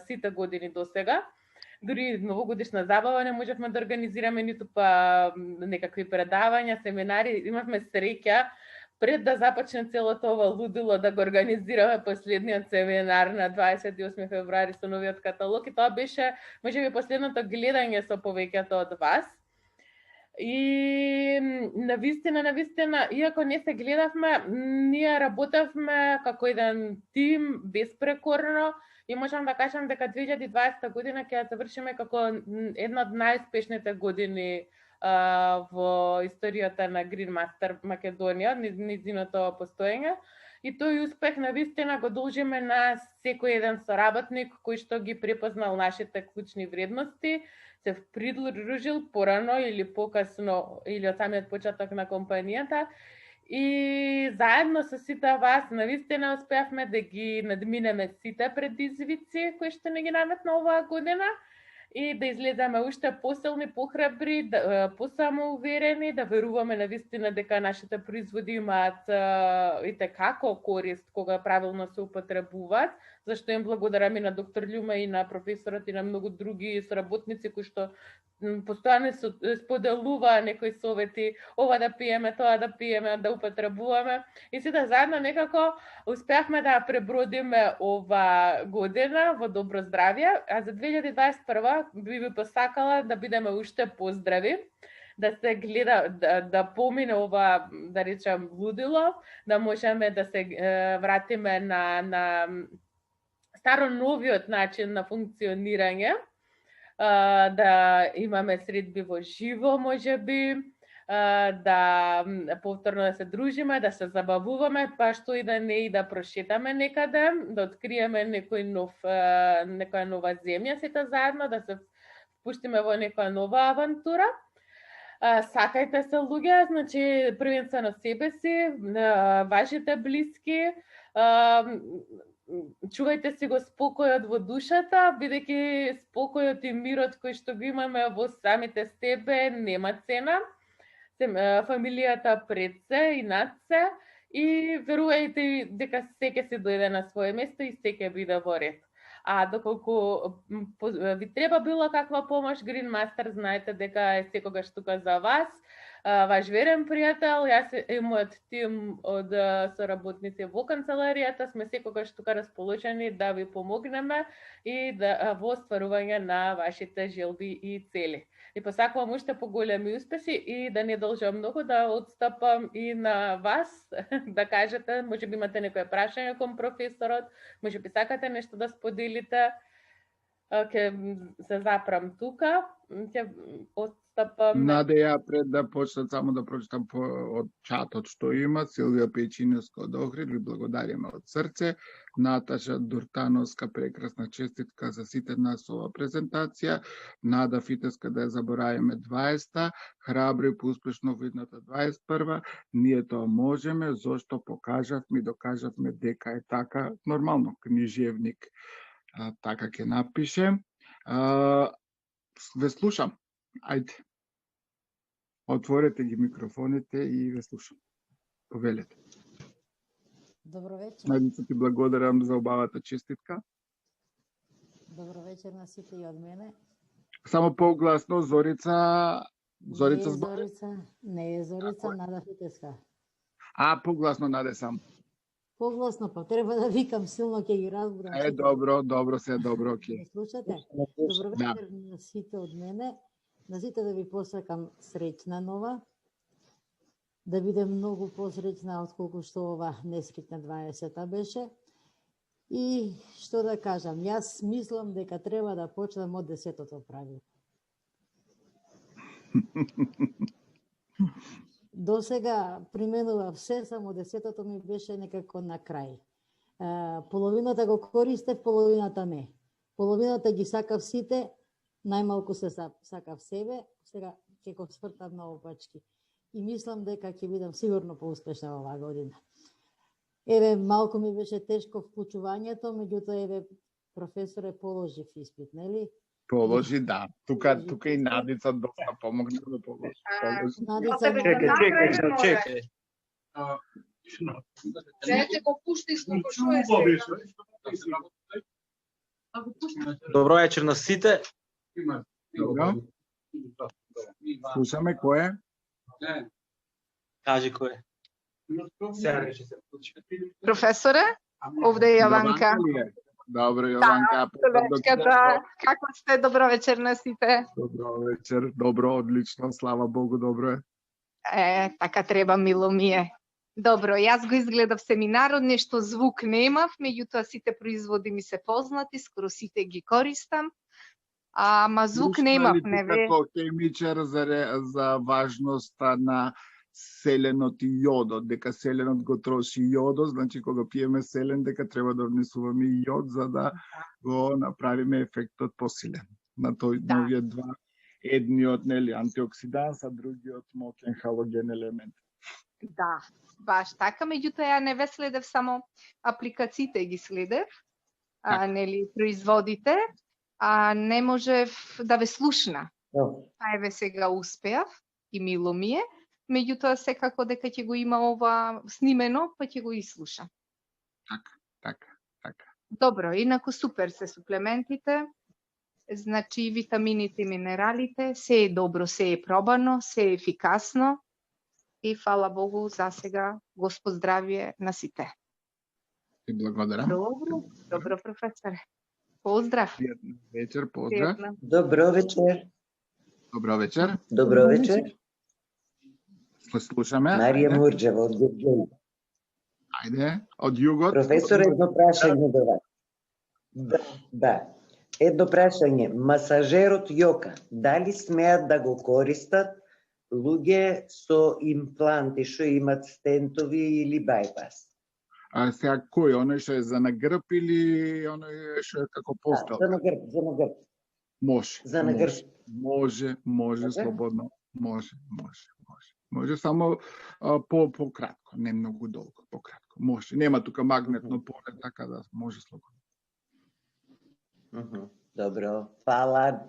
сите години до сега, дури новогодишна забава не можевме да организираме, ниту па некакви предавања, семинари, имавме среќа пред да започне целото ова лудило да го организираме последниот семинар на 28 февруари со новиот каталог и тоа беше можеби последното гледање со повеќето од вас. И навистина, иако не се гледавме, ние работевме како еден тим беспрекорно и можам да кажам дека 2020 година ќе ја завршиме како една од најуспешните години во историјата на Green Master Македонија, низиното постоење. И тој успех навистина го должиме на секој еден соработник кој што ги препознал нашите клучни вредности, се придружил порано или покасно или од самиот почеток на компанијата и заедно со сите вас навистина успеавме да ги надминеме сите предизвици кои што не ги наметна оваа година и да излеземе уште посилни, похрабри, посамоуверени, да веруваме навистина дека нашите производи имаат и како корист кога правилно се употребуваат, зашто им благодарам и на доктор Љума и на професорот и на многу други соработници кои што постојано споделуваа некои совети, ова да пиеме, тоа да пиеме, да употребуваме и сите заедно некако успеавме да пребродиме ова година во добро здравје, а за 2021 би посакала да бидеме уште поздрави, да се гледа, да помине ова, да речем, лудило, да можеме да се вратиме на старо новиот начин на функционирање, да имаме средби во живо, можеби, да повторно да се дружиме, да се забавуваме, па што и да не и да прошетаме некаде, да откриеме некоја нова земја сите заедно, да се впуштиме во некоја нова авантура. Сакајте се луѓе, значи првенствено себе си, вашите блиски, чувајте си го спокојот во душата, бидејќи спокојот и мирот кој што го имаме во самите себе нема цена. Фамилијата пред се и над се и верувајте дека се ќе се дојде на свое место и се ќе биде во ред. А доколку ви треба било каква помош, Green Master знаете дека е секогаш тука за вас. Ваш верен пријател, јас и мојот тим од соработници во канцеларијата сме секогаш тука расположени да ви помогнеме и да во остварување на вашите желби и цели. И посакувам уште поголеми успеси и да не должам многу да отстапам и на вас, да кажете, може би имате некое прашање кон професорот, може би сакате нешто да споделите, ќе се запрам тука, ќе отстапам. Наде, ја пред да почнат само да прочитам од чатот што има. Силвија Пејчиневска од Охрид, ви благодариме од срце. Наташа Дуртановска, прекрасна честитка за сите нас ова презентација. Нада Фитеска, да ја заборавиме 20-та. Храбри по успешно во идната 21-та. Ние тоа можеме, зошто покажавме и докажавме дека е така. Нормално, книжевник така ќе напише. Ве слушам. Ајде. Отворете ги микрофоните и ве слушам. Повелете. Добро вечер. Најдица ти благодарам за обавата честитка. Добро вечер на сите и од мене. Само погласно, Зорица... Зорица збори? Зорица, не е Зорица, Нада Фитеска. Погласно, Наде, само. Погласно, па треба да викам силно, ќе ги разберам. Добро, се добро, окей. Слушате? Добро вечер на сите од мене. На сите да ви посакам среќна нова. Да биде многу посреќна отколку што ова несреќна 20-та беше. И што да кажам, јас мислам дека треба да почнам од 10-тото правило. До сега применував се, само 10-тото ми беше некако на крај. Половината го користев, половината не. Половината ги сакав сите, најмалку се сакав себе, сега ќе го свртам наопачки. И мислам дека ќе бидам сигурно поуспешна оваа година. Еве, малку ми беше тешко вклучувањето, меѓутоа еве професоре положив испит, нели? Положи, да. Тука и Надица доста помогна да положи. Надица, Чекај. Чекај, го пушти сколько што е сега. Добро вечер на сите. Добро. Слушаме кој е? Кажи кој е. Професоре, овде е Јованка. Добро, Јованка. Колечката, како сте? Добро вечер на сите. Добро вечер, добро, одлично, слава Богу, добро е. Така треба, мило ми е. Добро, јас го изгледав семинарот, нешто звук немав, меѓутоа сите производи ми се познати, скоро сите ги користам. Ама звук немав, не ве. Како хемичар за важноста на селенот и јодот, дека селенот го троши јодот, значи кога пиеме селен, дека треба да внесуваме и јод за да го направиме ефектот посилен. На тој новиот два, едниот нели антиоксиданс, а другиот моќен халоген елемент. Да, баш така, меѓутоа ја не ве следев само апликациите ги следев, нели производите, не можев да ве слушна. Еве сега успеав и мило ми е. Меѓутоа секако дека ќе го има ова снимено, па ќе го изслушам. Така. Добро, инаку супер се суплементите, значи витамините и минералите, се е добро, се е пробано, се е ефикасно и фала Богу за сега, Господ здравие на сите. И благодарам. Добро професоре. Поздрав. Пријатна вечер, поздрав. Добро вечер. Добро вечер. Добро вечер. Слушаме. Марија Мурџева од Гурџеј. Ајде, од југот. Професор, едно прашање до вас. Да. Едно прашање. Масажерот јока, дали смеат да го користат луѓе со импланти, што имат стентови или байпас? Сега кој? Оној што е за на грб или оној што е како постел? За на грб. Може. За на грб. Може, слободно. Може само по-кратко, не многу долго, по-кратко. Може. Нема тука магнетно поле, така да може слободно. Добро. Фала.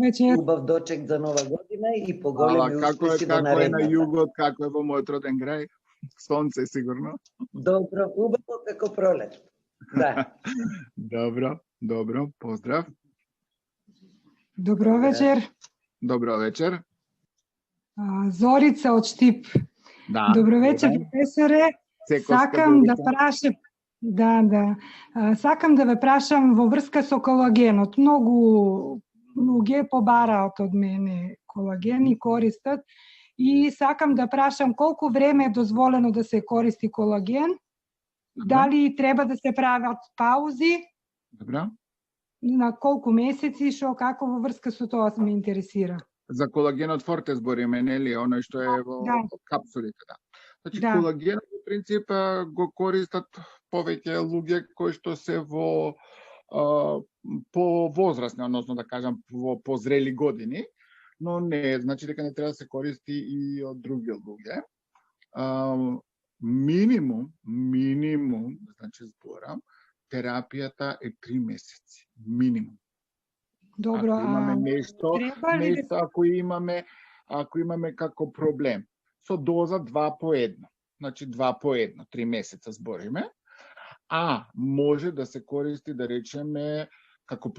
Вечер. Убав дочек за нова година и поголеми успеси до наредната. Како е на југот, како е во мојот роден крај? Сонце сигурно. Добро, убаво како пролет. Да. Добро. Добро, поздрав. Добро вечер. Добро вечер. Зорица од Штип. Да. Добро вечер, професоре. Сакам да прашам сакам да ве прашам во врска со колагенот. Многу луѓе побараат од мене колаген и користат. И сакам да прашам колку време е дозволено да се користи колаген? Дали треба да се прават паузи? Добро. На колку месеци, како во врска со тоа ме интересира. За колагенот форте збориме, нели, оној што е во капсулите, да. Значи, колагенот во принцип го користат повеќе луѓе кои што се во повозрасни, односно да кажам во позрели години, но не значи дека не треба да се користи и од други луѓе. Минимум, значи зборам, терапијата е 3 месеци, минимум. Добро, ако имаме нешто, ако имаме како проблем, со доза 2 по 1, значи 2 по 1, 3 месеца збориме, може да се користи, да речеме, како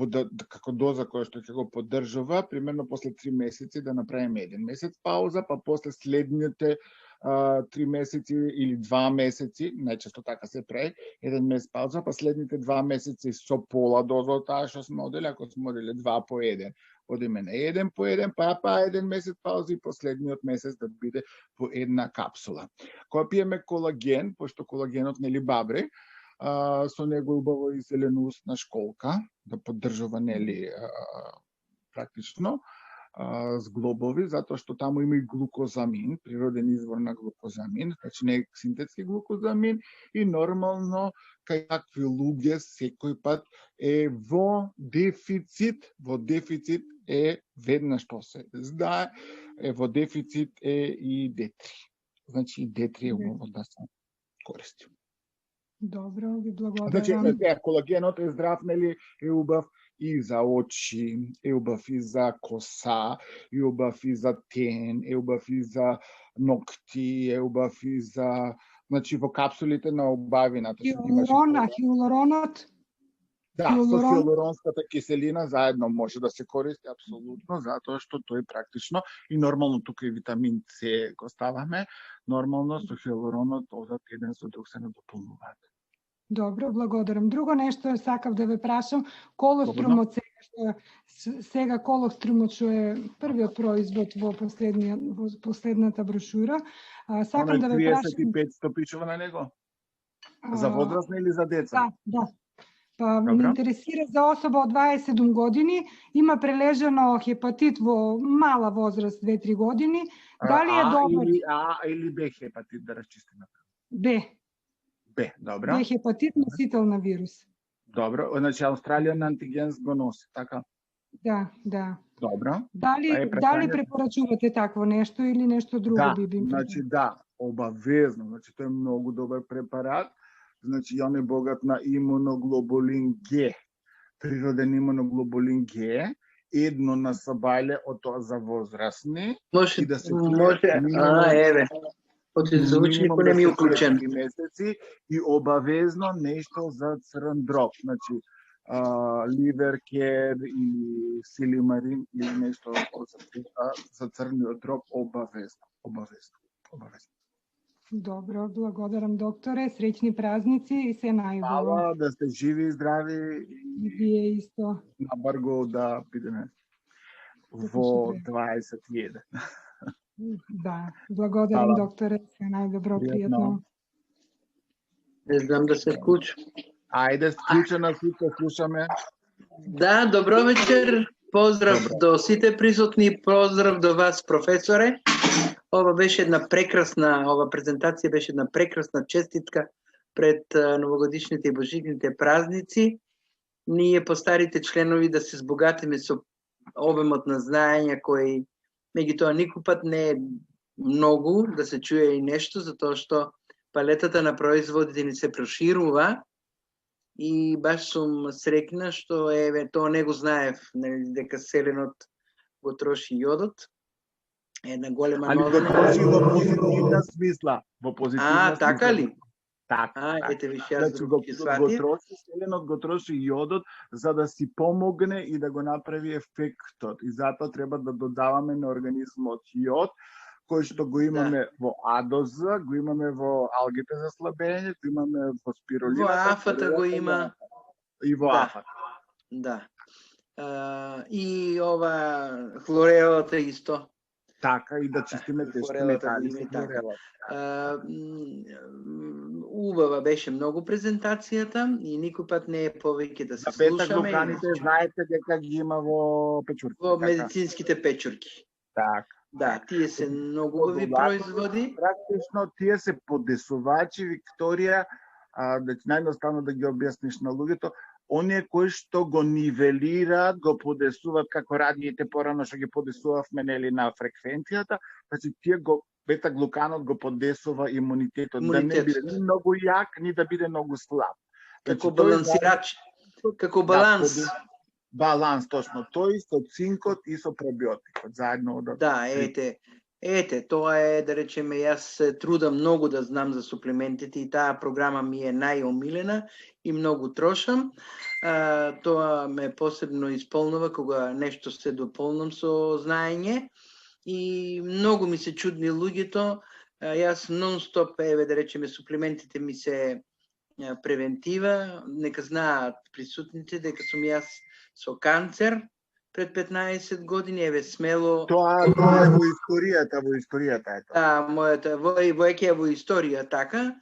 доза која што ќе го поддржува, примерно после 3 месеци да направиме 1 месец пауза, па после следните 3 месеци или 2 месеци, најчесто така се прави, 1 месец пауза, па следните 2 месеци со пола доза од таа што сме одели, ако сме одели 2 по 1, одиме на 1 по 1, па 1 месец пауза и последниот месец да биде по 1 капсула. Кога пиеме колаген, пошто колагенот нели бабре, со него убаво и зеленоустна школка, да поддржува нели практично зглобови, затоа што таму има и глукозамин, природен извор на глукозамин, значи не е синтетски глукозамин, и нормално кај такви луѓе секој пат е во дефицит е веднаш што се знае, во дефицит е и D3. Значи и D3 е убаво да се користи. Добро, ви благодарам. Значи, колагенот е здрав, нели, е убав и за очи, е убав и за коса, е убав и за тен, е убав и за ногти, е убав и за, значи, во капсулите на убавината. Хиалуронот? Да, со хиалуронската киселина заедно може да се користи апсолутно, затоа што тој практично и нормално тука и витамин С го ставаме, нормално со хиалуронот одат еден со друг се надополнуваат. Добро, благодарам. Друго нешто сакав да ве прашам, колострумот сега колострумот што е првиот производ во последната брошура, сакам да ве прашам 35 пишува на него. За возрастни или за деца? Да. Па ме интересира за особа од 27 години, има прележано хепатит во мала возраст, 2-3 години. Дали е добар? А или Б хепатит, да расчистиме? Б, добро. Б хепатит носител на вирус. Добро, значи Австралијан антиген го носи, така? Да. Добро. Дали препорачувате такво нешто или нешто друго би било? Значи да, обавезно, значи тој е многу добар препарат. Значи, он е богат на имуноглобулин Г. Природен имуноглобулин Г, едно на сабајле од тоа за возрастни. Може, еве. За ученикот не ми уклучен. Месеци и обавезно нешто за црн дроб. Значи, ливеркер и силимарин или нешто за црниот дроб обавезно. Добро, благодарам докторе, среќни празници и се најубаво. Хвала, да сте живи и здрави. И вие исто. Набрго да бидеме во 21. Да, благодарам докторе, се најдобро, пријатно. Не знам да се вклучам. Ајде, вклучена сите, слушаме. Да, добро вечер. Поздрав до сите присутни, поздрав до вас, професоре. Ова презентација беше една прекрасна честитка пред новогодишните и божичните празници. Ние постарите членови да се збогатиме со обемот на знаења кои меѓутоа никогпат не е многу, да се чуе и нешто, затоа што палетата на производите ни се проширува и баш сум среќна што тоа не го знаев, дека селенот го троши јодот. Една голема новина. Али го троши во позитивна смисла. Така ли? Така. ете виж, јас Значи друго ќе сватив. селенот го троши јодот за да си помогне и да го направи ефектот. И затоа треба да додаваме на организмот јод, кој што го имаме во АДОЗ, го имаме во алгите за слабење, го имаме во спирулината. Во афата го има. И во афата. Да. И ова хлорелата исто. Така, и да чистиме тешки метали. Убава беше многу презентацијата и никој пат не е повеќе да се слушаме. Бета-глуканите знаете дека ги има во печурки. Во медицинските печурки. Така. Да, тие се многу убави производи. Практично тие се подесувачи, Викторија, најноставно да ги објасниш на луѓето, оние кои што го нивелираат, го подесуваат како радиите порано што ги подесувавме нели на фреквенцијата, значи тие го бета-глуканот го подесува имунитетот, да не биде ни многу јак, ни да биде многу слаб. Како балансирач, како баланс. Баланс, точно. Тој со цинкот и со пробиотикот заедно. Да, ете, тоа е, да речеме, јас се трудам многу да знам за суплементите и таа програма ми е најомилена и многу трошам. Тоа ме посебно исполнува кога нешто се дополнам со знаење и многу ми се чудни луѓето. Јас нон-стоп, да речеме, суплементите ми се превентива, нека знаат присутните дека сум јас со канцер пред 15 години, смело... Тоа е во историјата е тоа. Да, мојата војке во историја така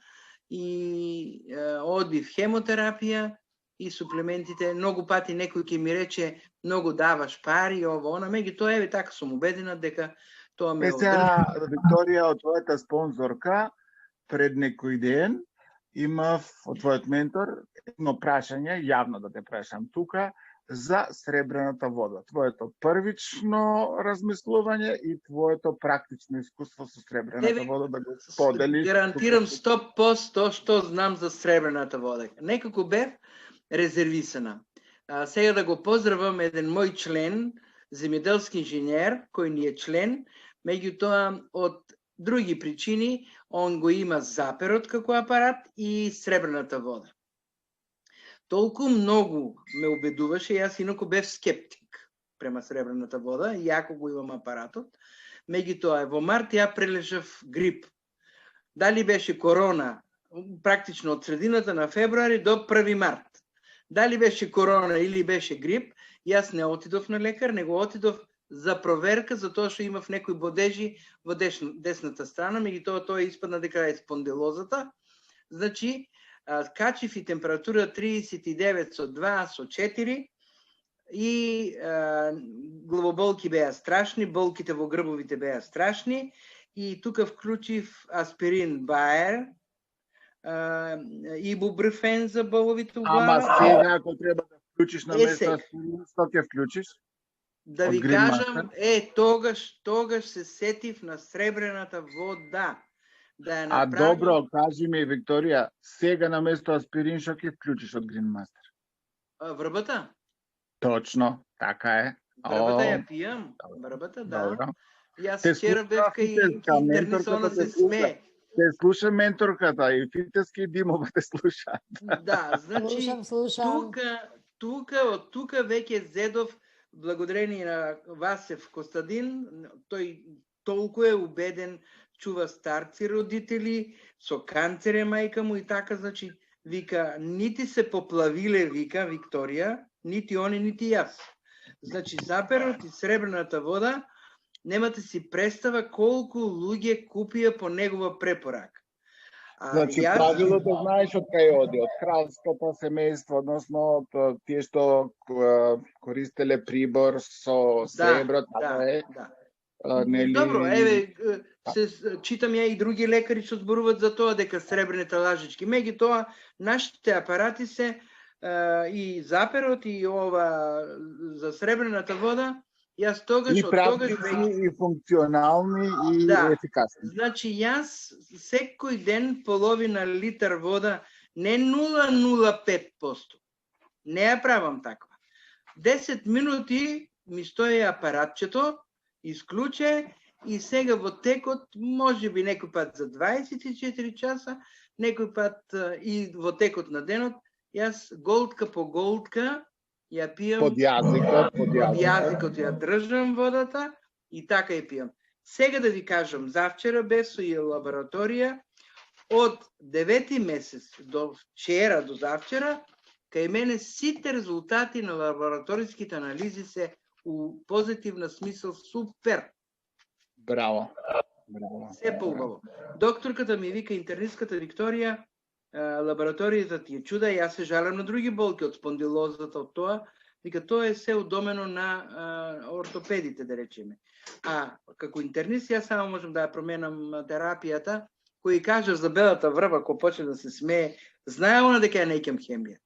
и одбив хемотерапија и суплементите. Многу пати некој ќе ми рече многу даваш пари, ово, она, меѓутоа така сум убедена дека тоа ме одржа. Викторија, од твојата спонзорка, пред некој ден имав од твојот ментор едно прашање, јавно да те прашам тука, за сребрената вода. Твоето првично размислување и твоето практично искуство со сребрената вода да го споделиш. Гарантирам 100% што знам за сребрената вода. Некако бев резервисана. Сега да го поздравам еден мој член, земјоделски инженер, кој ни е член, меѓутоа од други причини, он го има заперот како апарат и сребрената вода. Толку многу ме убедуваше, јас инаку бев скептик према сребрената вода, јако го имам апаратот. Меѓутоа, во март ја прележав грип. Дали беше корона, практично од средината на февруари до 1 март. Дали беше корона или беше грип, јас не отидов на лекар, него отидов за проверка, затоа што имав некои бодежи во десната страна, меѓутоа тоа испадна дека е спондилозата. Значи, качив и температура 39 со 2, со 4 и главоболки беа страшни, болките во грбовите беа страшни и тука вклучив аспирин Баер, ибупрофен за боловите у глава. Ама сега, ако треба да вклучиш на место аспирин, што ќе вклучиш? Да ви кажам, тогаш се сетив на сребрената вода. Да добро, кажи ми, Викторија, сега на место аспирин што ќе вклучиш од Greenmaster? Врбата? Точно, така е. Врбата ја пијам, врбата, да. Јас вчера бев кај интернисона се смее. Те слуша менторката и фитески Димова те слуша. Да, значи, слушам. Од тука веќе зедов, благодарение на Васев Костадин, тој толку е убеден, чува старци родители, со канцер е мајка му и така, значи, вика, нити се поплавиле, вика Викторија, нити они, нити јас. Значи, заперот и сребрената вода, немате си представа колку луѓе купија по негова препорака. Значи, правилото знаеш од кај оди, од кралското семејство, односно од тие што користеле прибор со сребро, така е. Добро, читам ја и други лекари што зборуваат за тоа дека сребрените лажички. Меѓутоа, нашите апарати се и заперот и ова за сребрената вода, јас тогаш и практични, и функционални, и ефикасни. Значи, јас секој ден половина литар вода, не 0,05%. Не ја правам таква. 10 минути ми стои апаратчето, исклуче и сега во текот, може би некој пат за 24 часа, некој пат и во текот на денот, јас голтка по голтка ја пијам. Под јазикот ја држам водата и така ја пијам. Сега да ви кажам, завчера бе со и лабораторија, од 9 месец до вчера, до завчера, кај мене сите резултати на лабораториските анализи се у позитивна смисол супер. Браво. Се поубаво. Докторката ми вика, интернистката Викторија, лабораторијата ти е чуда, јас се жалам на други болки од спондилозата, од тоа. Вика, тоа е се удомено на ортопедите, да речеме. А како интернист, јас само можам да ја променам терапијата, кој кажа за белата врва, кој почне да се смее, знае она дека ја неќам хемија.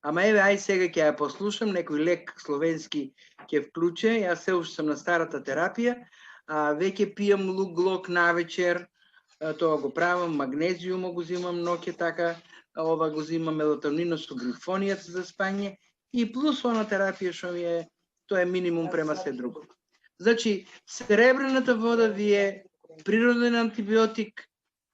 Ама еве, ај сега ќе ја послушам, некој лек словенски ќе вклуче, јас се уште сум на старата терапија, веќе пијам лук-глок навечер, тоа го правам, магнезиум го зимам ноќе така, ова го зимам мелатонино со глифонијат за спање и плюс она терапија што ми е, тоа е минимум према се друго. Значи, сребрената вода ви е природен антибиотик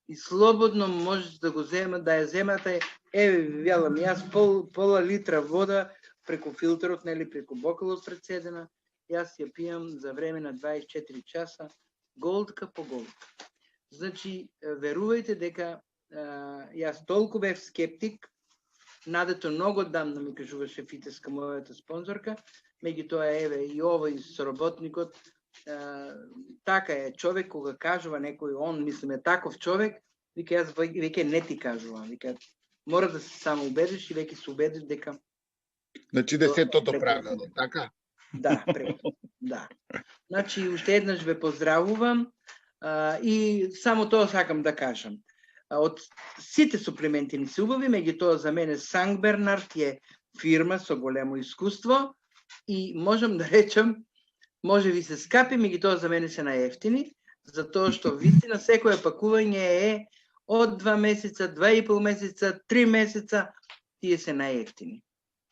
и слободно можете да го земате, да ја земате. Еве, велам, јас пола литра вода преку филтерот, нели, преку бокалот председена, јас ја пијам за време на 24 часа, голтка по голтка. Значи, верувајте дека јас толку бев скептик, Надето многу дамно ми кажуваше Фитеска, мојата спонзорка, меѓутоа еве и овој соработникот, така е, човек кога кажува некој, он мислиме таков човек, вика јас веќе не ти кажувам, вика мора да се само убедиш и веќе се убедиш дека. Значи десетото правило, така? Да, да. Значи уште еднаш ве поздравувам и само тоа сакам да кажам. Од сите суплементи ни се убави, меѓутоа за мене Санкт Бернард е фирма со големо искуство и можам да речам, може ви се скапи, меѓутоа за мене се најефтини, затоа што вистина секое пакување е од 2 месеца, 2,5 месеца, 3 месеца, тие се најефтини.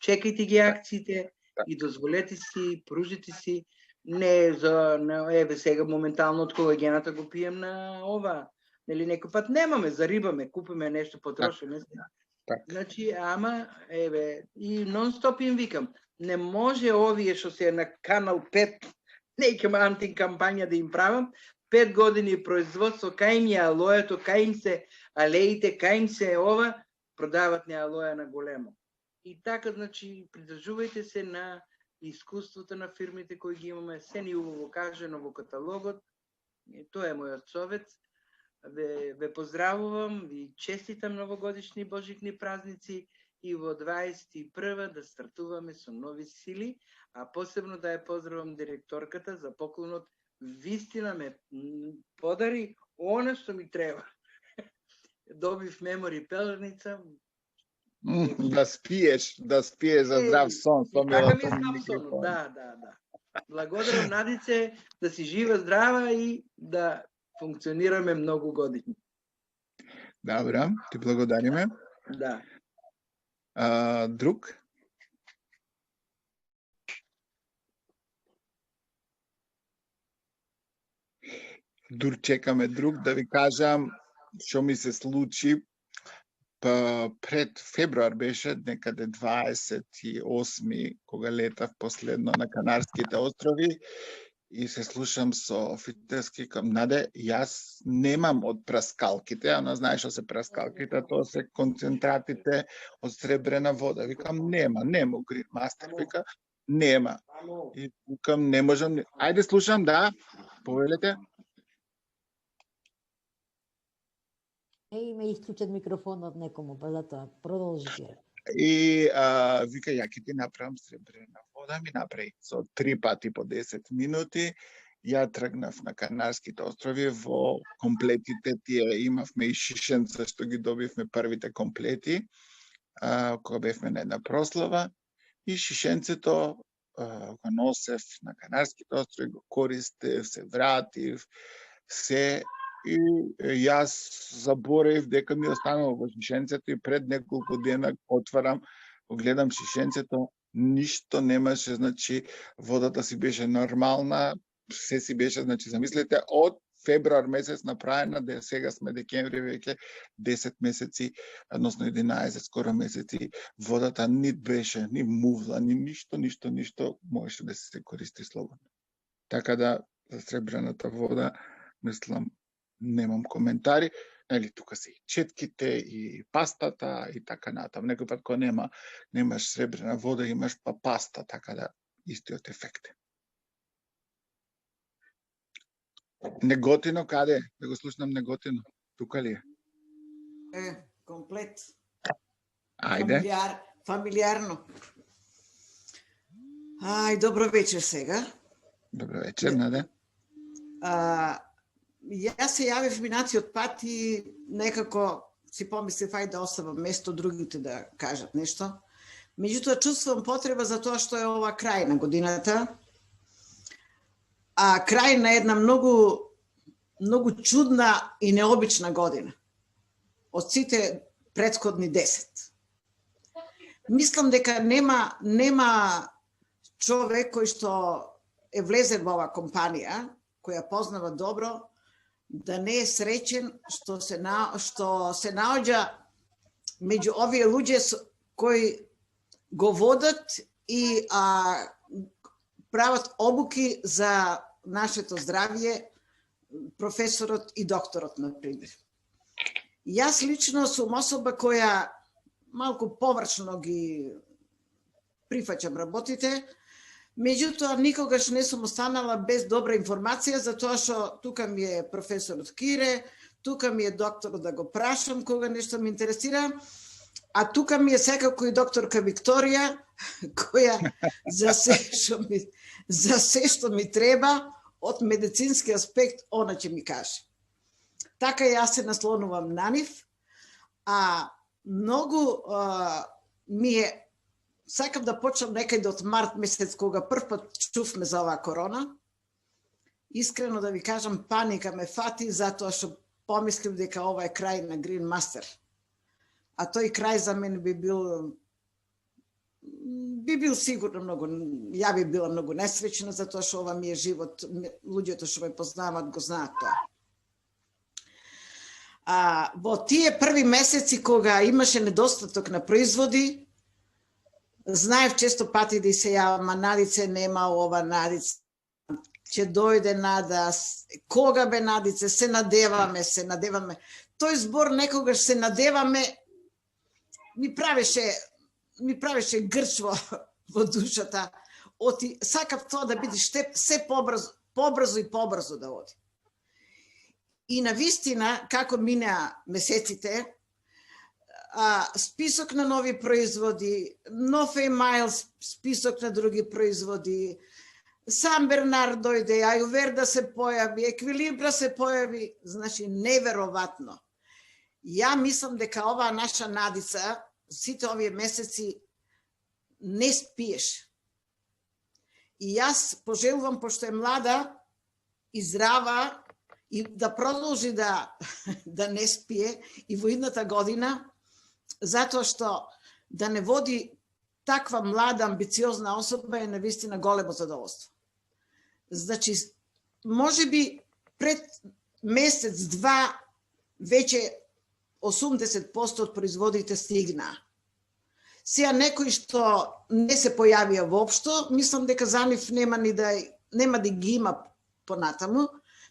Чекајте ги акциите и дозволете си, пружите си, не за, еве сега моментално од колагената го пием на ова, нели некој пат немаме, зарибаме, купиме нешто, потрошиме. Значи, ама, еве, и нон-стоп им викам, не може овие што се на Канал 5, некоја антикампања да им правам, 5 години производство, кај им е алоето, кај им се алеите, кај им се ова, продават не алоја на големо. И така, значи, придржувајте се на искуството на фирмите кои ги имаме, се ни убаво кажено во каталогот, и тоа е мојот совет. Ве поздравувам, ви честитам новогодишни божитни празници и во 21 да стартуваме со нови сили, а посебно да ја поздравам директорката за поклонот, вистина ме подари она што ми треба. Добив мемори пелерница. Да спиеш за здрав сон. Да. Благодарам, Надице, да си жива, здрава и да функционираме многу години. Добра, ти благодариме. Да. Друг? Дур чекаме друг, да ви кажам што ми се случи пред февруар беше, некаде 28, кога летав последно на Канарските острови и се слушам со Фитески, кам Наде, јас немам од праскалките, она знаеш што се праскалките, тоа се концентратите од сребрена вода. Викам, нема Green Master, вика, нема. И викам, не можам, ајде слушам, да, повелете. Има исклучен микрофонот некому, па затоа продолжите. И вика, ја ќе ти направам сребрена вода, ми направи со 3 пати по 10 минути. Ја тргнав на Канарските острови во комплетите, тие имавме и шишенца што ги добивме првите комплети, кога бевме на една прослава, и шишенцето го носев на Канарските острови, го користев, се вратив, се. И јас заборев дека ми останало во шишенцето и пред неколку дена отварам, гледам шишенцето, ништо немаше, значи водата си беше нормална, се си беше, значи замислете, од февруар месец направена, да сега сме декември веќе 10 месеци, односно 11 скоро месеци, водата ни беше, ни мувла, ни ништо можеше да се користи слободно. Така да, за сребрената вода, мислам, немам коментари. Ели, тука се и четките, и пастата, и така натам. Некој пат кога немаш сребрена вода, имаш па паста, така да истиот ефект. Неготино каде? Да го слушнам Неготино. Тука ли е? Комплет. Ајде. Фамилиарно. Добро вечер сега. Добро вечер, Наде. Јас се јавив минатиот пат и некако си помислив да оставам место другите да кажат нешто. Меѓутоа чувствувам потреба за тоа што е ова крај на годината. А крај на една многу чудна и необична година. Од сите претходни 10. Мислам дека нема човек кој што е влезен во оваа компанија, која познава добро, да не е среќен што се наоѓа меѓу овие луѓе кои го водат и прават обуки за нашето здравје, професорот и докторот, например. Јас лично сум особа која малку површно ги прифаќам работите, меѓутоа никогаш не сум останала без добра информација, затоа што тука ми е професорот Кире, тука ми е докторот да го прашам кога нешто ме интересира, а тука ми е секако и докторка Викторија, која за се што ми треба од медицински аспект, она ќе ми каже. Така јас се наслонувам на нив, а многу ми е, сакам да почнам некаде од март месец, кога прв пат чувме за оваа корона. Искрено да ви кажам, паника ме фати, затоа што помислив дека ова е крај на Green Master. А тој крај за мен би бил сигурно многу, ја би била многу несреќна, затоа што ова ми е живот, луѓето што ме познаваат го знаат тоа. Во тие први месеци кога имаше недостаток на производи, знаев често пати да се јавам, Надице нема ова, Надице ќе дојде Нада, кога бе Надице, се надеваме. Тој збор некогаш се надеваме ми правеше грч во душата. Сакав тоа да биде се побрзо да оди. И навистина, како минеа месеците, список на нови производи, нов емайл список на други производи, Сан Бернар дојде, Аюверда се појави, Еквилибра се појави, значи невероватно. Ја мислам дека оваа наша Надица, сите овие месеци не спиеш. И јас пожелувам, пошто е млада и здрава, и да продолжи да не спие и во идната година, затоа што да не води таква млада, амбициозна особа е навистина големо задоволство. Значи, може би пред месец-два веќе 80% од производите стигна. Сега некои што не се појавија воопшто, мислам дека за нив нема да ги има понатаму,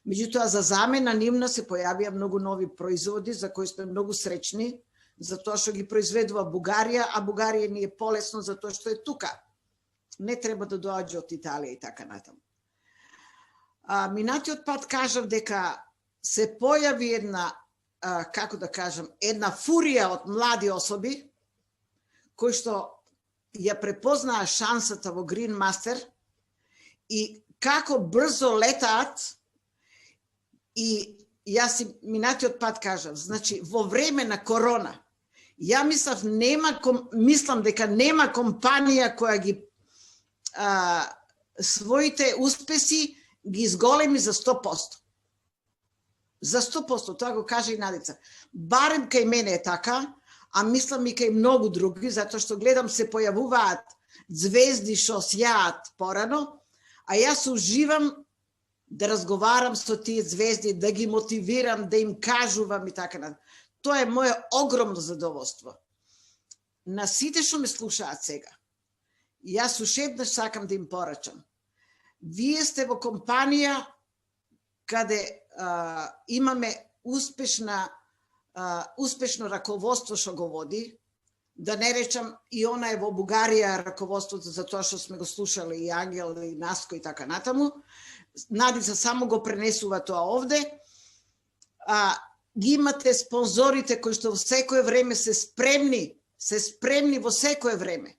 меѓутоа за замена нивна се појавија многу нови производи за кои сме многу среќни, затоа што ги произведува Бугарија, а Бугарија ни е полесно затоа што е тука. Не треба да доаѓа од Италија и така натаму. Минатиот пат кажав дека се појави една, како да кажам, една фурија од млади особи, кои што ја препознаа шансата во Green Master и како брзо летаат. И јас минатиот пат кажав, значи во време на корона, ја мислам дека нема компанија која ги своите успеси ги изголеми за 100%. За 100%, тоа го каже и Надица. Барем кај мене е така, а мислам и кај многу други, затоа што гледам се појавуваат звезди што сјаат порано, а јас уживам да разговарам со тие звезди, да ги мотивирам, да им кажувам и така натаму. Тоа е мое огромно задоволство. На сите што ме слушаат сега, јас уште еднаш сакам да им порачам. Вие сте во компанија каде имаме успешно раководство што го води, да не речам и она е во Бугарија раководството за тоа што сме го слушали и Ангел и Наско и така натаму. Надица само го пренесува тоа овде. Ги имате спонзорите кои што во секое време се спремни во секое време.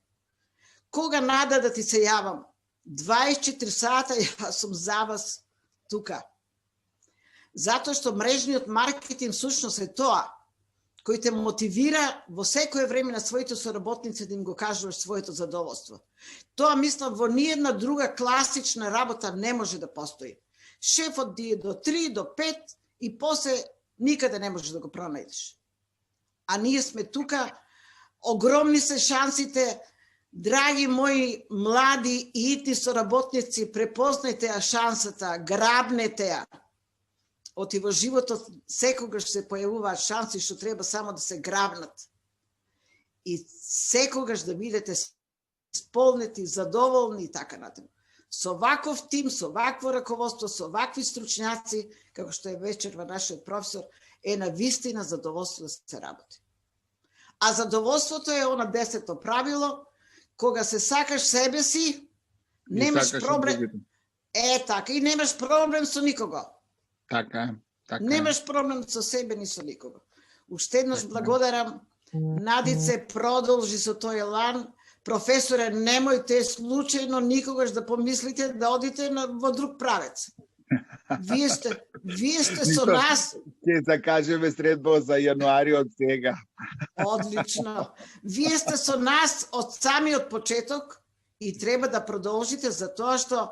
Кога нада да ти се јавам? 24 сата јас сум за вас тука. Затоа што мрежниот маркетинг всушност е тоа, кој те мотивира во секое време на своите соработници да им го кажуваш своето задоволство. Тоа, мислам, во ниједна друга класична работа не може да постои. Шефот ти е до 3, до 5 и после никаде не можеш да го пронајдеш. А ние сме тука, огромни се шансите. Драги мои млади и итни соработници, препознајте ја шансата, грабнете ја. Оти во животот секогаш се појавуваат шанси што треба само да се грабнат. И секогаш да бидете сполнети, задоволни и така натаму. Со ваков тим, со вакво раководство, со вакви стручњаци, како што е вечерва нашиот професор, е на вистина задоволство да се работи. А задоволството е она 10-то правило, кога се сакаш себе си, немаш проблем. Така, и немаш проблем со никого. Така е. Немаш проблем со себе ни со никого. Уште еднаш благодарам. Надице, продолжи со тој елан. Професоре, немојте случајно никогаш да помислите да одите во друг правец. Вие сте со нас. Ќе закажеме средба за јануари од сега. Одлично. Вие сте со нас од самиот почеток и треба да продолжите за тоа што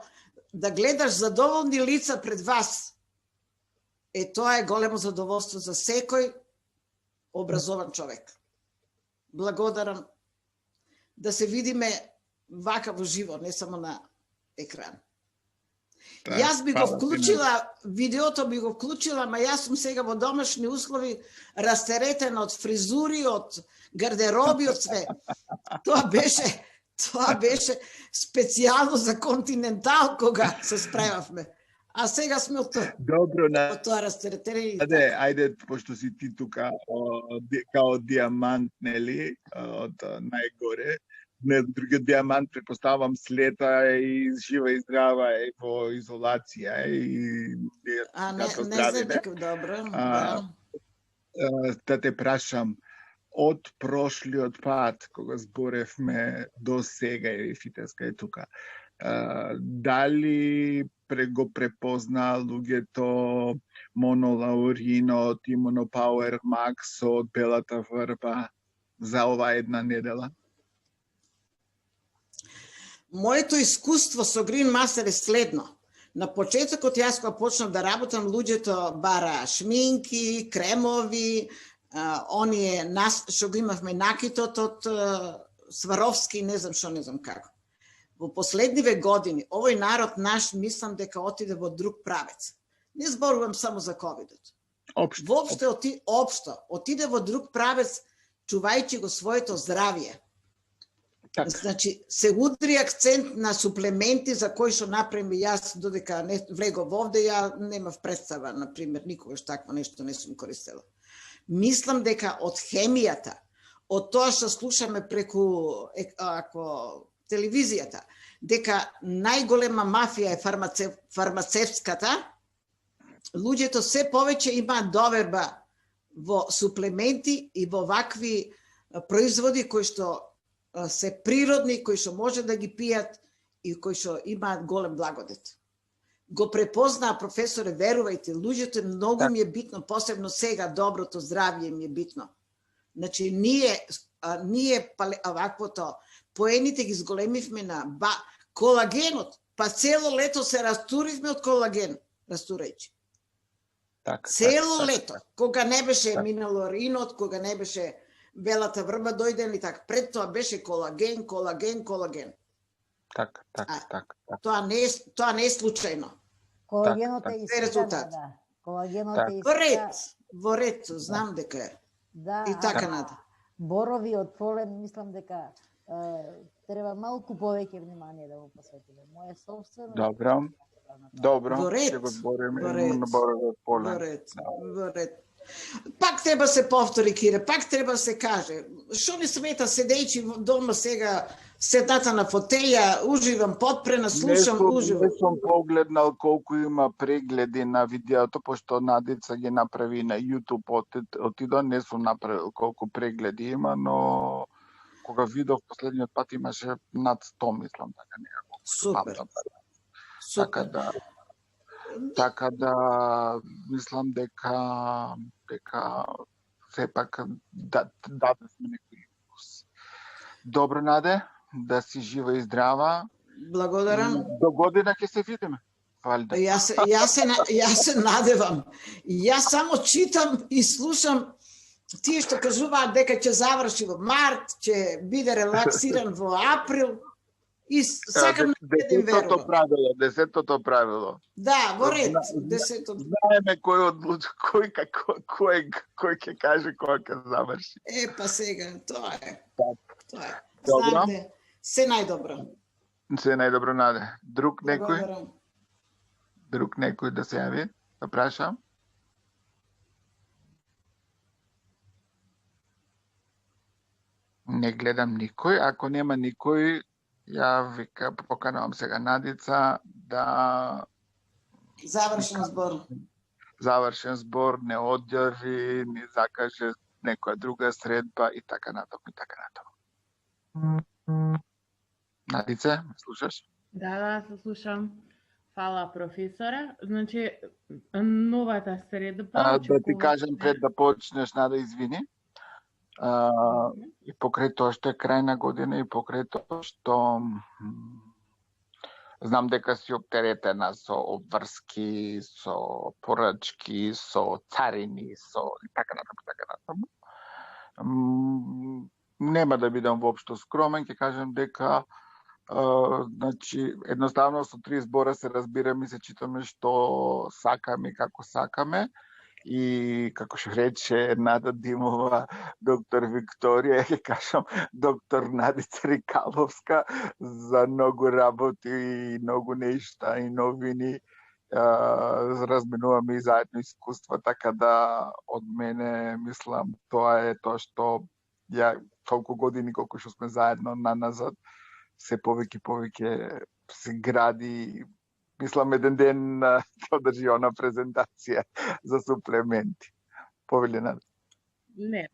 да гледаш задоволни лица пред вас. Тоа е големо задоволство за секој образован човек. Благодарам. Да се видиме вака во живо, не само на екран. Јас би го вклучила, видеото би го вклучила, ама јас сум сега во домашни услови растеретена од фризури, од гардероби, од све. Тоа беше специјално за Континентал кога се спремавме. А сега сме од тоа. Добро, од тоа растеретени. Ајде, пошто си ти тука као диамант, нели, од најгоре. Другиот диамант, предпоставам, слета и жива и здрава и во изолација и не знам како добро. Да те прашам, од прошлиот пат, кога зборевме до сега, и Фитеска е тука, дали го препозна луѓето монолауринот и монопауер макс од белата врба за ова една недела? Моето искуство со Green Master е следно. На почетокот јас кога почнав да работам, луѓето бара шминки, кремови, оние што го имавме накитот од Сваровски, не знам како. Во последниве години овој народ наш мислам дека отиде во друг правец. Не зборувам само за ковидот. Воопшто отиде во друг правец, чувајќи го своето здравје. Значи, се удри акцент на суплементи за кои што направи јас, додека не влегов овде, ја немав представа, например, никогаш такво нешто не сум користела. Мислам дека од хемијата, од тоа што слушаме преку телевизијата, дека најголема мафија е фармацевската, луѓето се повеќе имаат доверба во суплементи и во вакви производи кои што се природни, кои што може да ги пијат и кои што имаат голем благодет. Го препознаа професоре, верувајте, луѓето многу ми е битно, посебно сега, доброто здравје ми е битно. Значи, ние ваквото, поените ги зголемивме на колагенот, па цело лето се растуривме од колаген, растурајќи. Цело лето, кога не беше миналоринот, кога не беше белата врба дојден и така. Пред тоа беше колаген. Так. Тоа не е случајно. Колагенот е Така. истина, резултат. да. Колагенот Така. е Во истина. ред, во ред, знам дека е. Да, И така ама нада. борови од полен, мислам дека треба малку повеќе внимание да го посветиме. Моje собствено. Добро. Добро, Во ред, ќе го збориме во ред, на боровиот поле. Во ред, во ред. Пак треба се повтори, Кире, пак треба се каже. Што ми смета седејќи дома сега, седната на фотеја, уживам, подпрена, слушам, уживам. Не сум погледнал колку има прегледи на видеото, пошто Надица ги направи на YouTube отидо, не сум направил колку прегледи има, но кога видов последниот пат имаше над 100, мислам, така некако. Супер. Супер. Така да мислам дека сепак дадесме некој импулс. Добро, Наде, да си жива и здрава. Благодарам. До година ќе се видиме. Валјда. Јас се надевам. Јас само читам и слушам тие што кажуваат дека ќе заврши во март, ќе биде релаксиран во април. И сакам да бидем верувам. Десетото правило. Да, во ред, десетото. Знаеме кој одлучи, кој ќе каже кога ќе заврши. Па сега, тоа е. Тоа е. Добро. Знате, се најдобро. Се најдобро, Наде. Друг некој? Благодарам. Друг некој да се јави? Да праша? Не гледам никој. Ако нема никој, ја вика, поканувам сега Надица да Завршен збор. завршен збор, не одјави, не закаже некоја друга средба и така натаму, и така натаму. Надице, ме слушаш? Да, се слушам. Фала, професоре. Значи, новата средба... Да ти кажам пред да почнеш, Нада, извини. И покрај тоа што е крај на година и покрај тоа што знам дека си оптеретена со обврски, со порачки, со царини, со и така натаму. Нема да бидам воопшто скромен, ќе кажам дека значи едноставно со 3 збора се разбираме и се читаме што сакаме и како сакаме. И како што рече Нада Димова, доктор Викторија, ќе кажам доктор Надица Рикаловска за многу работи и многу нешта и новини. Разменуваме и заедно искуства, така да од мене мислам тоа е тоа што ја толку години колку што сме заедно наназад се повеќе се гради. Мислам еден ден ќе одржи она презентација за суплементи. Повели Нада. Не,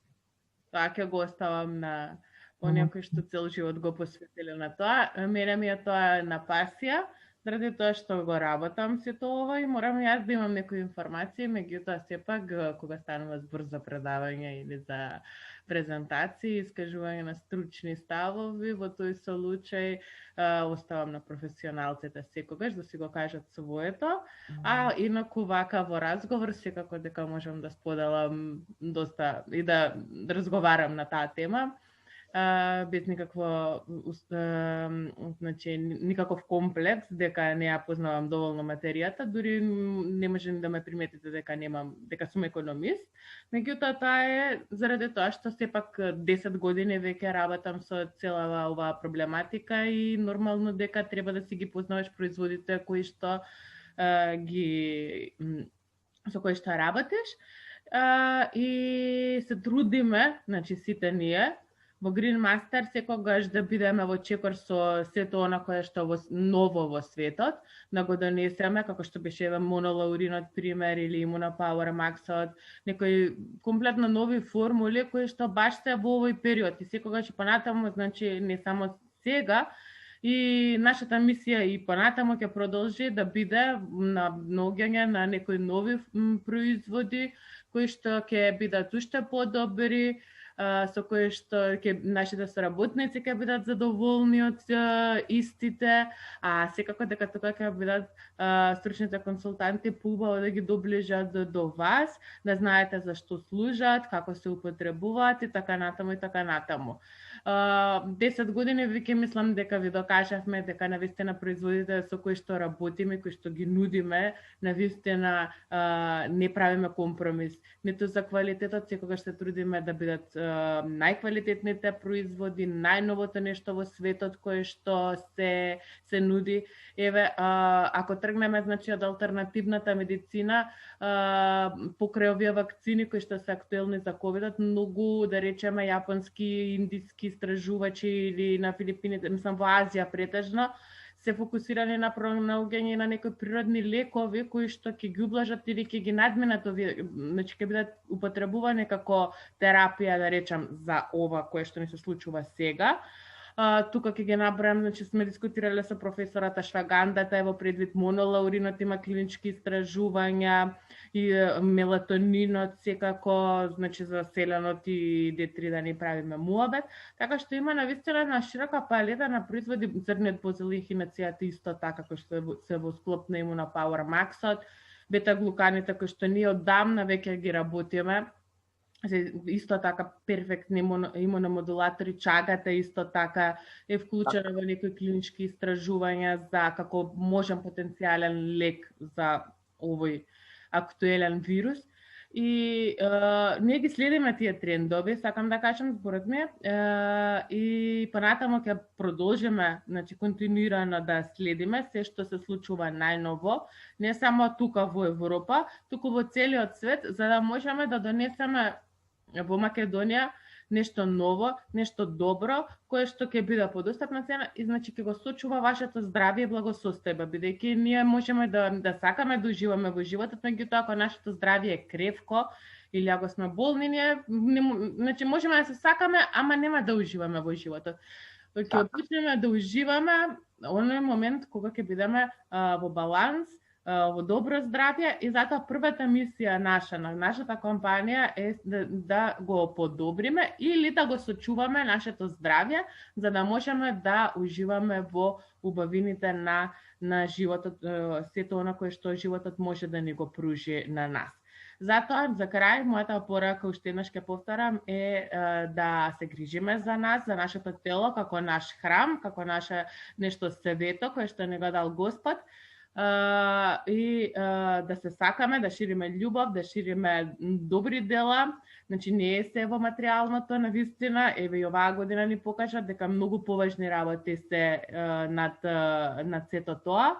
тоа ќе го оставам на оние кои што цел живот го посветиле на тоа. Мене ми е тоа на пасија, заради тоа што го работам сето ова и морам јас да имам некои информации, меѓутоа сепак кога станува збор за предавање или за презентации, искажување на стручни ставови, во тој случај оставам на професионалците секогаш да си го кажат своето, а инаку вака во разговор секако дека можам да споделам доста и да разговарам на таа тема. Без значи, никаков комплекс дека не ја познавам доволно материјата, дури не можем да ме приметите дека сум економист. Меѓутоа тоа е заради тоа што сепак 10 години веќе работам со целава оваа проблематика и нормално дека треба да си ги познаваш производите со кои што работиш. И се трудиме, значи сите ние, во Green Master секогаш да бидеме во чекор со сето она кое што ново во светот, да го донесеме, како што беше монолауринот пример или имуноpower Max-от, некои комплетно нови формули кои што баш се во овој период и секогаш и понатаму, значи не само сега, и нашата мисија и понатаму ќе продолжи да биде на наоѓање на некои нови производи кои што ќе бидат уште подобри, со кои што нашите соработници ќе бидат задоволни од истите, а секако дека тоа ќе бидат стручните консултанти поубаво да ги доближат до вас, да знаете за што служат, како се употребуваат и така натаму и така натаму. 10 години веќе мислам дека ви докажавме дека навистина производите со кои што работиме, кои што ги нудиме, навистина не правиме компромис ниту за квалитетот, секогаш се трудиме да бидат најквалитетните производи, најновото нешто во светот кое што се нуди. Еве, ако тргнеме значи од алтернативната медицина, покрај овие вакцини кои што се актуелни за ковидот, многу, да речеме, јапонски, индиски истражувачи или на Филипините, мислам во Азија претежно, се фокусирани на пронаоѓање на некои природни лекови кои што ќе ги ублажат или ќе ги надминат овие, значи ќе бидат употребувани како терапија, да речам, за ова кое што ни се случува сега. Тука ќе ги набројам, значи сме дискутирале со професората Швагандата, ево предвид монолауринот има клинички истражувања и мелатонинот секако, значи за селенот и D3 да ни правиме муабет, така што има навистина на широка палета на производи, црниот бозил и хинацијата исто така кои што се во склоп на Immunopower Max-от, бета-глуканите кои што ние одамна веќе ги работиме, исто така перфектни имуномодулатори, чагата исто така е вклучена во некои клинички истражувања за како можен потенцијален лек за овој актуелен вирус. И ние ги следиме тие трендови, сакам да кажам според ме, и понатамо ќе продолжиме, значи континуирано да следиме се што се случува најново, не само тука во Европа, туку во целиот свет, за да можеме да донесеме во Македонија нешто ново, нешто добро, кое што ќе биде по достапна цена и значи ќе го сочува вашето здравје и благосостојба, бидејќи ние можеме да сакаме да уживаме во животот, меѓутоа ако нашето здравје е кревко или ако сме болни, ние значи можеме да се сакаме, ама нема да уживаме во животот. Ќе почнеме да уживаме оној момент кога ќе бидеме во баланс, во добро здравје и затоа првата мисија наша на нашата компанија е да го подобриме или да го сочуваме нашето здравје за да можеме да уживаме во убавините на животот, сето она кое што животот може да ни го пружи на нас. Затоа, за крај, мојата порака, уште еднаш ќе повторам, е да се грижиме за нас, за нашето тело, како наш храм, како наше нешто свето, кое што ни го дал Господ, и да се сакаме, да шириме љубов, да шириме добри дела, значи не е се во материјалното, навистина, еве и оваа година ни покажа дека многу поважни работи се над сето тоа.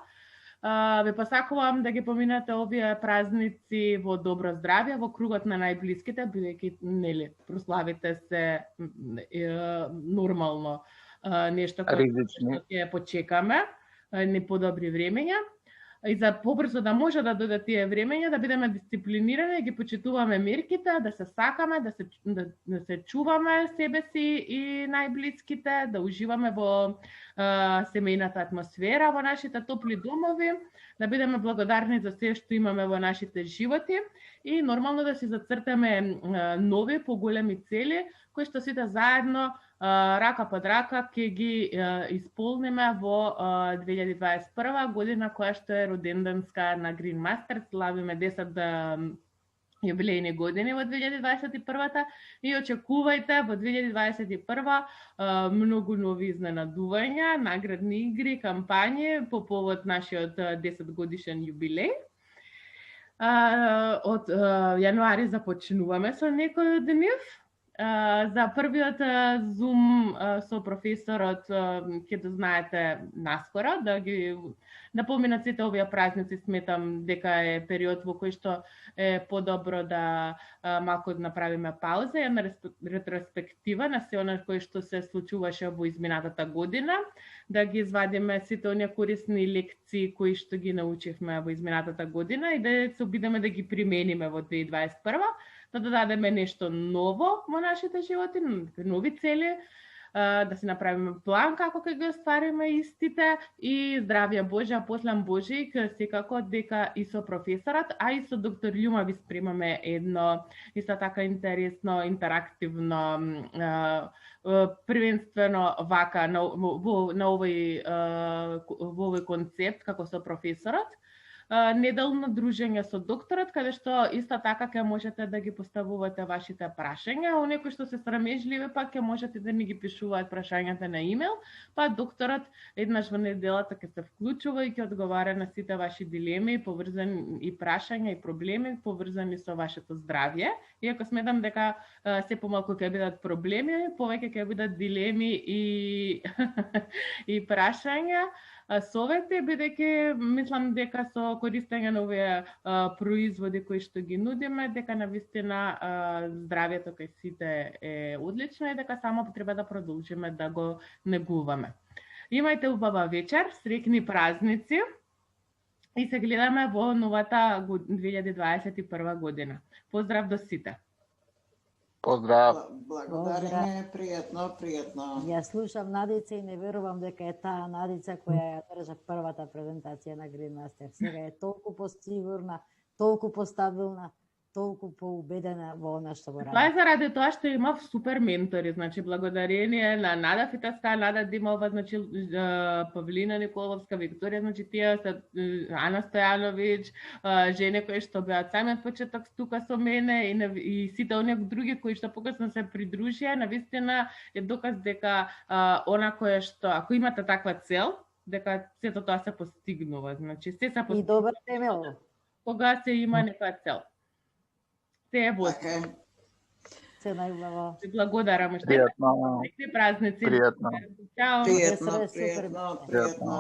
Ве посакувам да ги поминате овие празници во добро здравје, во кругот на најблиските, бидејќи нели прославите се нормално нешто кое ќе почекаме, не подобри времења. И за побрзо да може да додат тие времења, да бидеме дисциплинирани, да ги почитуваме мерките, да се сакаме, да се чуваме себе си и најблиските, да уживаме во семејната атмосфера во нашите топли домови, да бидеме благодарни за се што имаме во нашите животи и нормално да си зацртаме нови, поголеми цели, кои што сите заедно рака под рака ќе ги исполниме во 2021 година, која што е роденденска на Green Master. Славиме 10 јубилејни години во 2021 и очекувајте во 2021 многу нови изненадувања, наградни игри, кампањи по повод нашиот 10 годишен јубилеј. Од јануари започнуваме со некој од нив. За првиот Zoom со професорот ќе да знаете наскоро, да поминат сите овие празници, сметам дека е период во кој што е подобро да малку да направиме пауза, една ретроспектива на се она кој што се случуваше во изминатата година, да ги извадиме сите оние корисни лекции кои што ги научивме во изминатата година и да се обидеме да ги примениме во 2021, да додадеме нешто ново во нашите животи, нови цели, да си направиме план како ќе ги оствариме истите и здравје Боже, а послан Божик, секако дека и со професорот, а и со доктор Љума ви спремаме едно исто така интересно, интерактивно, првенствено вака во овој концепт како со професорот. неделно дружење со докторот, каде што исто така ќе можете да ги поставувате вашите прашања. Оние кои што се срамежливи, па ќе можете да ни ги пишуваат прашањата на имейл, па докторот еднаш во неделата ќе се вклучува и ќе одговара на сите ваши дилеми, поврзани и прашања и проблеми поврзани со вашето здравје. Иако сметам дека се помалку ќе бидат проблеми, повеќе ќе бидат дилеми и и прашања, совети, бидејќи мислам дека со користење на овие производи кои што ги нудиме, дека навистина здравјето кај сите е одлично и дека само треба да продолжиме да го негуваме. Имајте убава вечер, среќни празници и се гледаме во новата 2021 година. Поздрав до сите! Поздрав! Благодариме, пријатно. Ја слушам Надица и не верувам дека е таа Надица која ја држа првата презентација на Greenmaster. Сега е толку посигурна, толку постабилна, толку поубедена во она што го ради. Тоа е заради тоа што имав супер ментори, значи благодарение на Нада Фитаска, Нада Димова, значи Павлина Николовска, Викторија, значи тие се Ана Стојановиќ, жени кои што беа самиот почеток тука со мене и сите оние други кои што покасно се придружија, навистина е доказ дека она кое што ако имате таква цел, дека сето тоа се постигнува, значи се се постигнува. И добар темел. Кога се има некоја цел. Се е во. Се најубаво. Благодарам уште. Пријатно. Среќни празници. Пријатно. Чао. Пријатно.